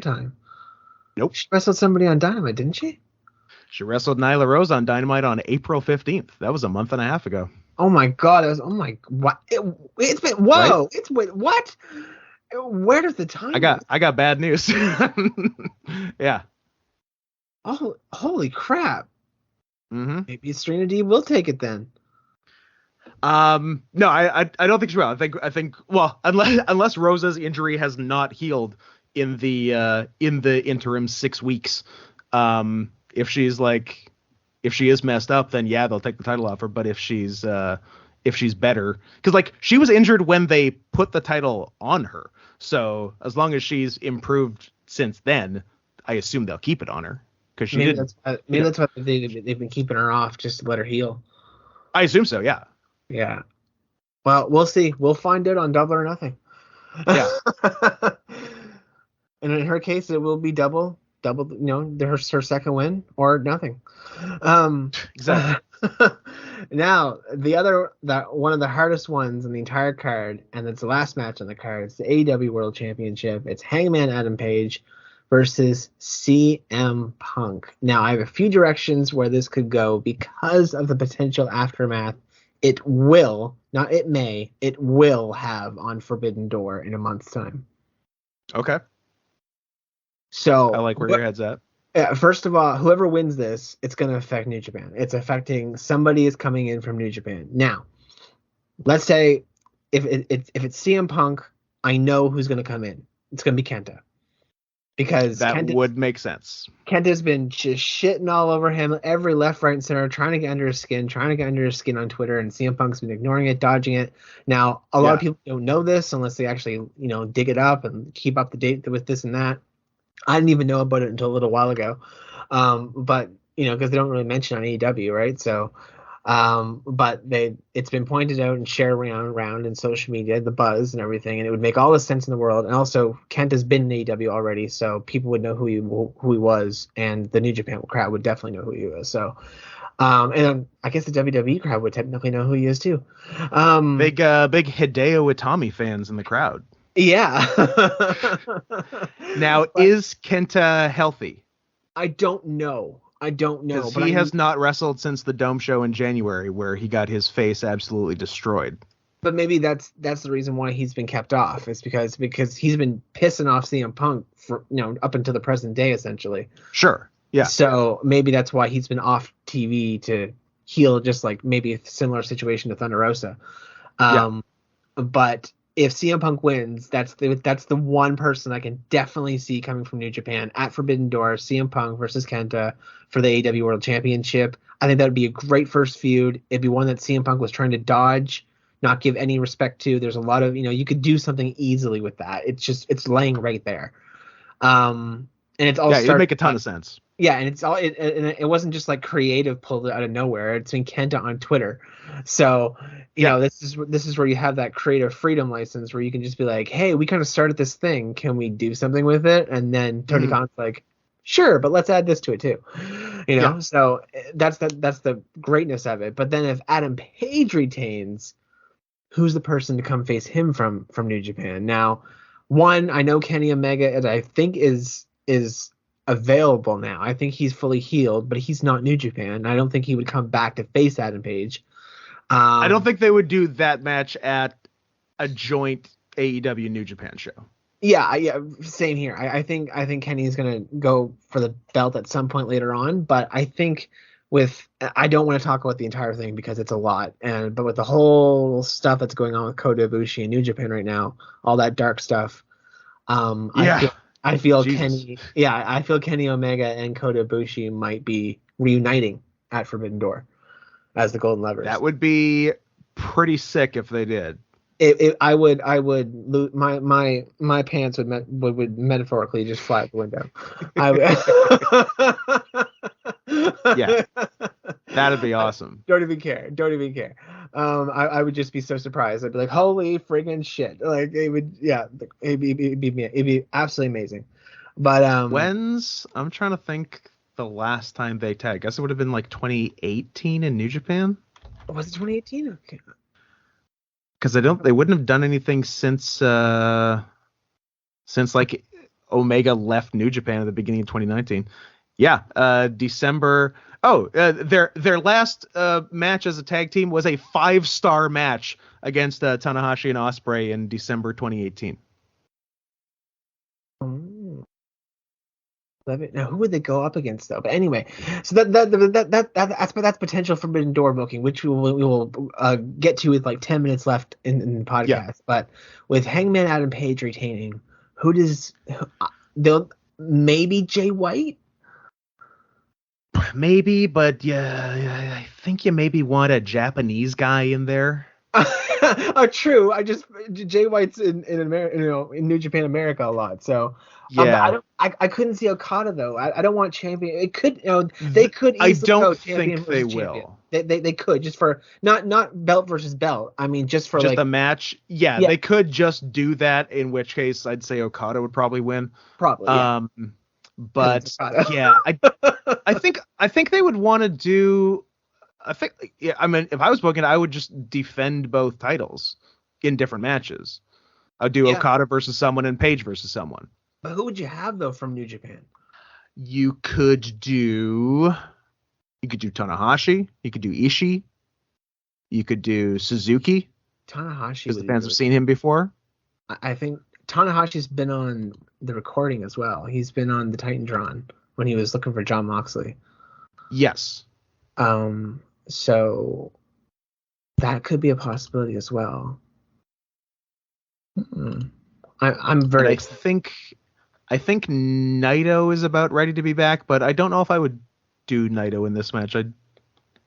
time. Nope. She wrestled somebody on Dynamite, didn't she? She wrestled Nyla Rose on Dynamite on April 15th. That was a month and a half ago. Oh my god! What? It's been whoa! Right? It's been what? Where does the time? I got bad news. Yeah. Oh, holy crap! Mm-hmm. Maybe Serena D will take it then. No, I don't think she will. I think well, unless Rosa's injury has not healed in the interim 6 weeks. If she is messed up, then yeah, they'll take the title off her. But if she's better, because like she was injured when they put the title on her, so as long as she's improved since then, I assume they'll keep it on her because she did. That's why they've been keeping her off, just to let her heal. I assume so. Yeah. Yeah. Well, we'll see. We'll find out on Double or Nothing. Yeah. And in her case, it will be double. You know, her second win or nothing. Exactly. Now, one of the hardest ones in the entire card, and it's the last match on the card. It's the AEW World Championship. It's Hangman Adam Page versus CM Punk. Now, I have a few directions where this could go because of the potential aftermath it will have on Forbidden Door in a month's time. Okay. So I like where your head's at. First of all, whoever wins this, it's going to affect New Japan. It's affecting somebody is coming in from New Japan. Now, let's say if it's CM Punk, I know who's going to come in. It's going to be Kenta. Because that would make sense. Kenta's been just shitting all over him, every left, right, and center, trying to get under his skin on Twitter, and CM Punk's been ignoring it, dodging it. Now, a lot of people don't know this unless they actually, dig it up and keep up to date with this and that. I didn't even know about it until a little while ago. But, because they don't really mention on AEW, right? So, but it's been pointed out and shared around in social media, the buzz and everything, and it would make all the sense in the world. And also, Kent has been in AEW already, so people would know who he was, and the New Japan crowd would definitely know who he was. So, and I guess the WWE crowd would technically know who he is too. Big Hideo Itami fans in the crowd. Yeah. Now, is Kenta healthy? I don't know. Because he has not wrestled since the Dome show in January, where he got his face absolutely destroyed. But maybe that's the reason why he's been kept off. Is because he's been pissing off CM Punk for up until the present day, essentially. Sure. Yeah. So maybe that's why he's been off TV to heal, just like maybe a similar situation to Thunder Rosa. But if CM Punk wins, that's the one person I can definitely see coming from New Japan at Forbidden Door. CM Punk versus Kenta for the AEW World Championship. I think that would be a great first feud. It'd be one that CM Punk was trying to dodge, not give any respect to. There's a lot of you could do something easily with that. It's laying right there. And it's all it'd make a ton of sense. Yeah, and it wasn't just like creative pulled it out of nowhere. It's been Kenta on Twitter. So, this is where you have that creative freedom license where you can just be like, hey, we kind of started this thing. Can we do something with it? And then Tony Khan's like, sure, but let's add this to it too. So that's the greatness of it. But then if Adam Page retains, who's the person to come face him from New Japan? Now, one, I know Kenny Omega, and I think is available now. I think he's fully healed, but he's not New Japan. I don't think he would come back to face Adam Page. I don't think they would do that match at a joint AEW New Japan show. Yeah, same here. I think Kenny's gonna go for the belt at some point later on, but I think I don't want to talk about the entire thing because it's a lot, but with the whole stuff that's going on with Kota Ibushi and New Japan right now, all that dark stuff. I feel Kenny Omega and Kota Ibushi might be reuniting at Forbidden Door as the Golden Lovers. That would be pretty sick if they did. I would my pants would metaphorically just fly out the window. Yeah, that'd be awesome. Don't even care. Don't even care. I would just be so surprised. I'd be like, holy friggin' shit! Like it would, yeah, it'd be absolutely amazing. But I'm trying to think the last time they tagged. I guess it would have been like 2018 in New Japan. Was it 2018? Okay. Because they wouldn't have done anything since like Omega left New Japan at the beginning of 2019. Yeah, December. Oh, their last match as a tag team was a 5-star match against Tanahashi and Ospreay in December 2018. Now, who would they go up against though? But anyway, so that's potential Forbidden Door booking, which we will get to with like 10 minutes left in the podcast. Yeah. But with Hangman Adam Page retaining, they'll maybe Jay White. Maybe, but yeah, I think you maybe want a Japanese guy in there. Oh, true. Jay White's in America, in New Japan America a lot. So yeah, I couldn't see Okada though. I don't want champion. It could, they could. I don't think they will. They could just for not belt versus belt. I mean, just for just like a match. Yeah, they could just do that. In which case, I'd say Okada would probably win. Probably. Yeah. But yeah, I think they would want to do. I mean, if I was booking, I would just defend both titles in different matches. I'd do Okada versus someone and Page versus someone. But who would you have though from New Japan? You could do Tanahashi. You could do Ishii. You could do Suzuki. Tanahashi, because the fans have seen him before. I think Tanahashi's been on the recording as well. He's been on the Titantron when he was looking for Jon Moxley. Yes. So that could be a possibility as well. I'm very. I think Naito is about ready to be back, but I don't know if I would do Naito in this match.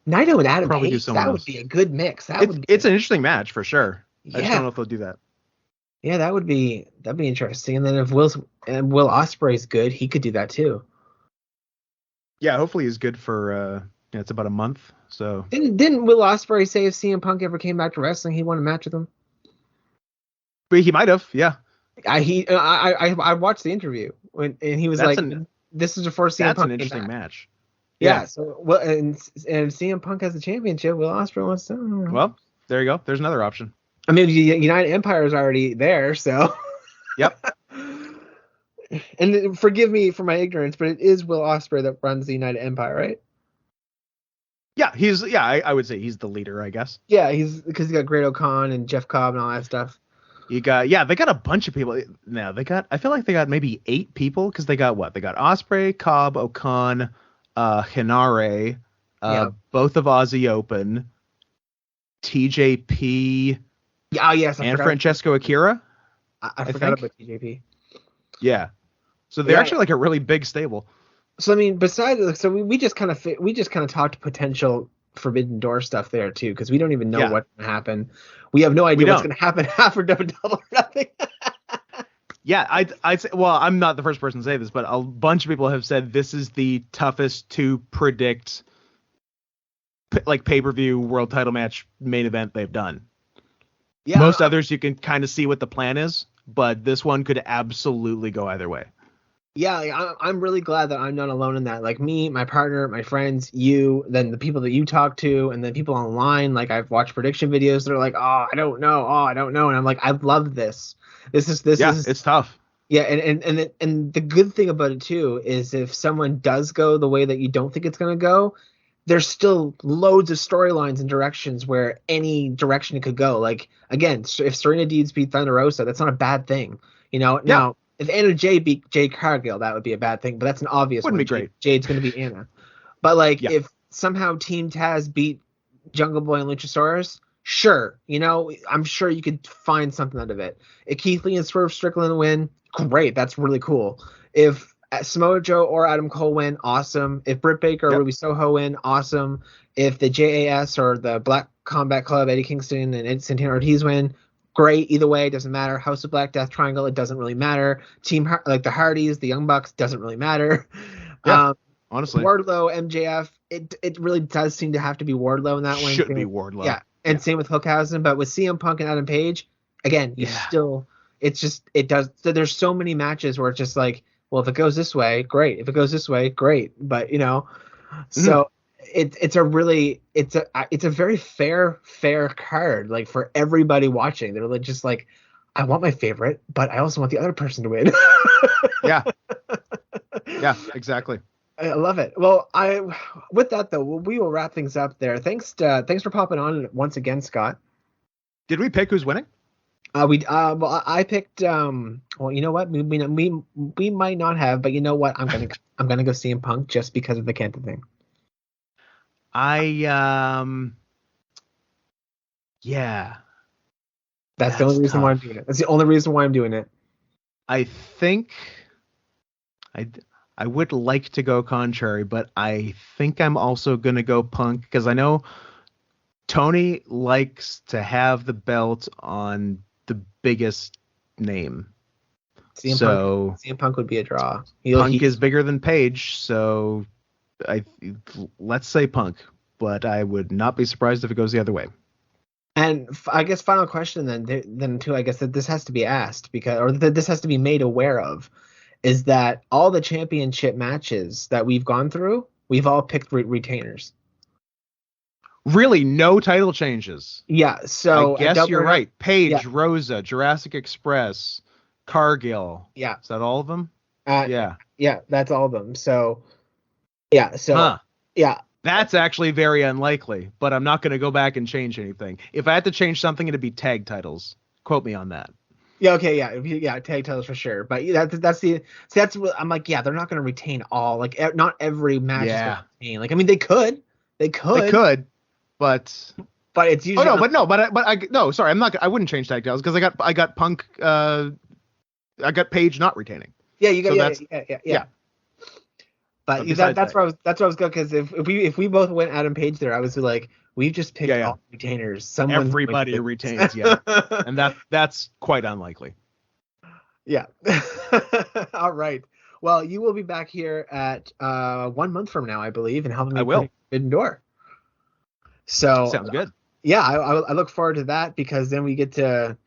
Naito and Adam Page, that would be a good mix. It's an interesting match for sure. Yeah. I just don't know if they'll do that. Yeah, that'd be interesting. And then if Will Ospreay's good, he could do that too. Yeah, hopefully he's good for it's about a month. So didn't Will Ospreay say if CM Punk ever came back to wrestling, he'd want a match with him? But he might have, yeah. I watched the interview and he was "This is the first CM Punk." That's an interesting match. Yeah. So and CM Punk has the championship. Will Ospreay wants to. Well, there you go. There's another option. I mean, United Empire is already there, so. Yep. And forgive me for my ignorance, but it is Will Ospreay that runs the United Empire, right? Yeah, I would say he's the leader, I guess. Yeah, because he got Great O'Khan and Jeff Cobb and all that stuff. They got a bunch of people. Now I feel like they got maybe 8 people because they got Ospreay, Cobb, O'Khan, Hinare, both of Aussie Open, TJP. Oh yes, and Francesco Akira. I forgot about TJP. Yeah, so they're actually like a really big stable. So I mean, besides, so we just kind of talked potential Forbidden Door stuff there too, because we don't even know what's going to happen. We have no idea what's going to happen after Double or nothing. Yeah, I'd say. Well, I'm not the first person to say this, but a bunch of people have said this is the toughest to predict, like pay-per-view world title match main event they've done. Yeah. Most others you can kind of see what the plan is, but this one could absolutely go either way. Yeah, I'm really glad that I'm not alone in that. Like me, my partner, my friends, you, then the people that you talk to, and then people online. Like I've watched prediction videos that are like, I don't know, and I'm like, I love this. This is it's tough. Yeah, and the good thing about it too is if someone does go the way that you don't think it's gonna go, there's still loads of storylines and directions where any direction it could go. Like again, if Serena Deeds beat Thunder Rosa, that's not a bad thing. Now. If Anna Jay beat Jade Cargill, that would be a bad thing, but that's an obvious one. Wouldn't be great. Jade's going to beat Anna. But, if somehow Team Taz beat Jungle Boy and Luchasaurus, sure. I'm sure you could find something out of it. If Keith Lee and Swerve Strickland win, great. That's really cool. If Samoa Joe or Adam Cole win, awesome. If Britt Baker or Ruby Soho win, awesome. If the JAS or the Black Combat Club, Eddie Kingston and Santana&Ortiz win, great. Either way, it doesn't matter. House of Black, Death Triangle, it doesn't really matter. Team like the Hardys, the Young Bucks, doesn't really matter. Yeah. honestly. Wardlow, MJF, it really does seem to have to be Wardlow in that one. Should be Wardlow. Yeah, and same with Hookhausen, but with CM Punk and Adam Page, again, it does. So there's so many matches where it's just like, well, if it goes this way, great. If it goes this way, great. But so it's a very fair card, like for everybody watching. They're like, just like, I want my favorite, but I also want the other person to win. Yeah, exactly. I love it. Well, with that though, we will wrap things up there. Thanks for popping on once again, Scott. Did we pick who's winning? Well, I picked. Well, you know what? We might not have, but you know what? I'm gonna go CM Punk just because of the Kenta thing. Yeah. That's the only reason why I'm doing it. That's the only reason why I'm doing it. I think I would like to go contrary, but I think I'm also going to go Punk because I know Tony likes to have the belt on the biggest name. CM Punk would be a draw. Punk is bigger than Page, so let's say Punk, but I would not be surprised if it goes the other way. And I guess final question then too, I guess that this has to be asked that this has to be made aware of, is that all the championship matches that we've gone through, we've all picked retainers. Really, no title changes. Yeah, so I guess you're right. Paige, Rosa, Jurassic Express, Cargill. Yeah. Is that all of them? Yeah, that's all of them. So, yeah. That's actually very unlikely, but I'm not going to go back and change anything. If I had to change something, it'd be tag titles. Quote me on that. Yeah, okay, yeah, tag titles for sure. But that's what I'm like. Yeah, they're not going to retain all. Like, not every match is going to retain. Like, I mean, they could, but it's usually. Sorry, I'm not. I wouldn't change tag titles because I got Punk. I got Page not retaining. Yeah, you got. Yeah. But that's where I was going, because if we both went Adam Page there, I was like, we've just picked all retainers. Everybody retains, and that's quite unlikely. Yeah. All right. Well, you will be back here at 1 month from now, I believe, and helping me play Forbidden Door. So sounds good. Yeah, I look forward to that, because then we get to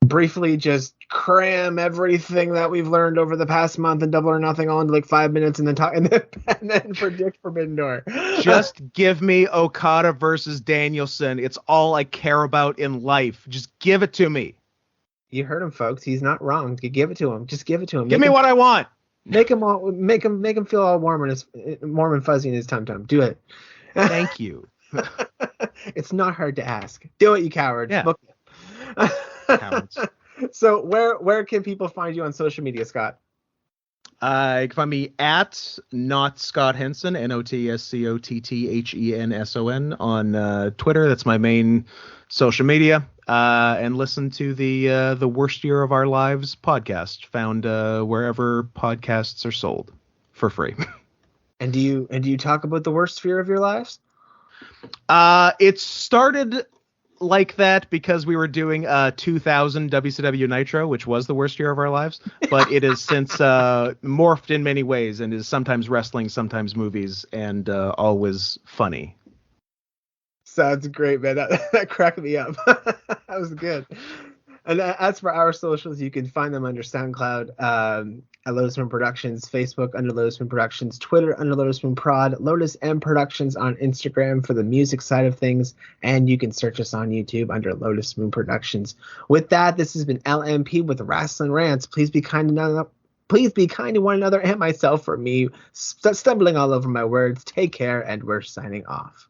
briefly just cram everything that we've learned over the past month and Double or Nothing all into like 5 minutes, and then talk and then predict Forbidden Door. Just give me Okada versus Danielson. It's all I care about in life. Just give it to me. You heard him, folks. He's not wrong. Give it to him. Just give it to him. Give me what I want. Make him feel all warm and fuzzy in his tum-tum. Do it. Thank you. It's not hard to ask. Do it, you cowards. Yeah. Book it. Cowards. So where can people find you on social media, Scott? You can find me at Not Scott Hanson, NOTSCOTTHENSON on Twitter. That's my main social media. And listen to the Worst Year of Our Lives podcast, found wherever podcasts are sold for free. And do you talk about the worst fear of your lives? It started like that because we were doing 2000 WCW Nitro, which was the worst year of our lives, but it has since morphed in many ways and is sometimes wrestling, sometimes movies, and always funny. Sounds great, man. That cracked me up. That was good. And as for our socials, you can find them under SoundCloud at Lotus Moon Productions, Facebook under Lotus Moon Productions, Twitter under Lotus Moon Prod, Lotus M Productions on Instagram for the music side of things, and you can search us on YouTube under Lotus Moon Productions. With that, this has been LMP with Wrastlin Wrantz. Please be kind to one another and myself for me stumbling all over my words. Take care, and we're signing off.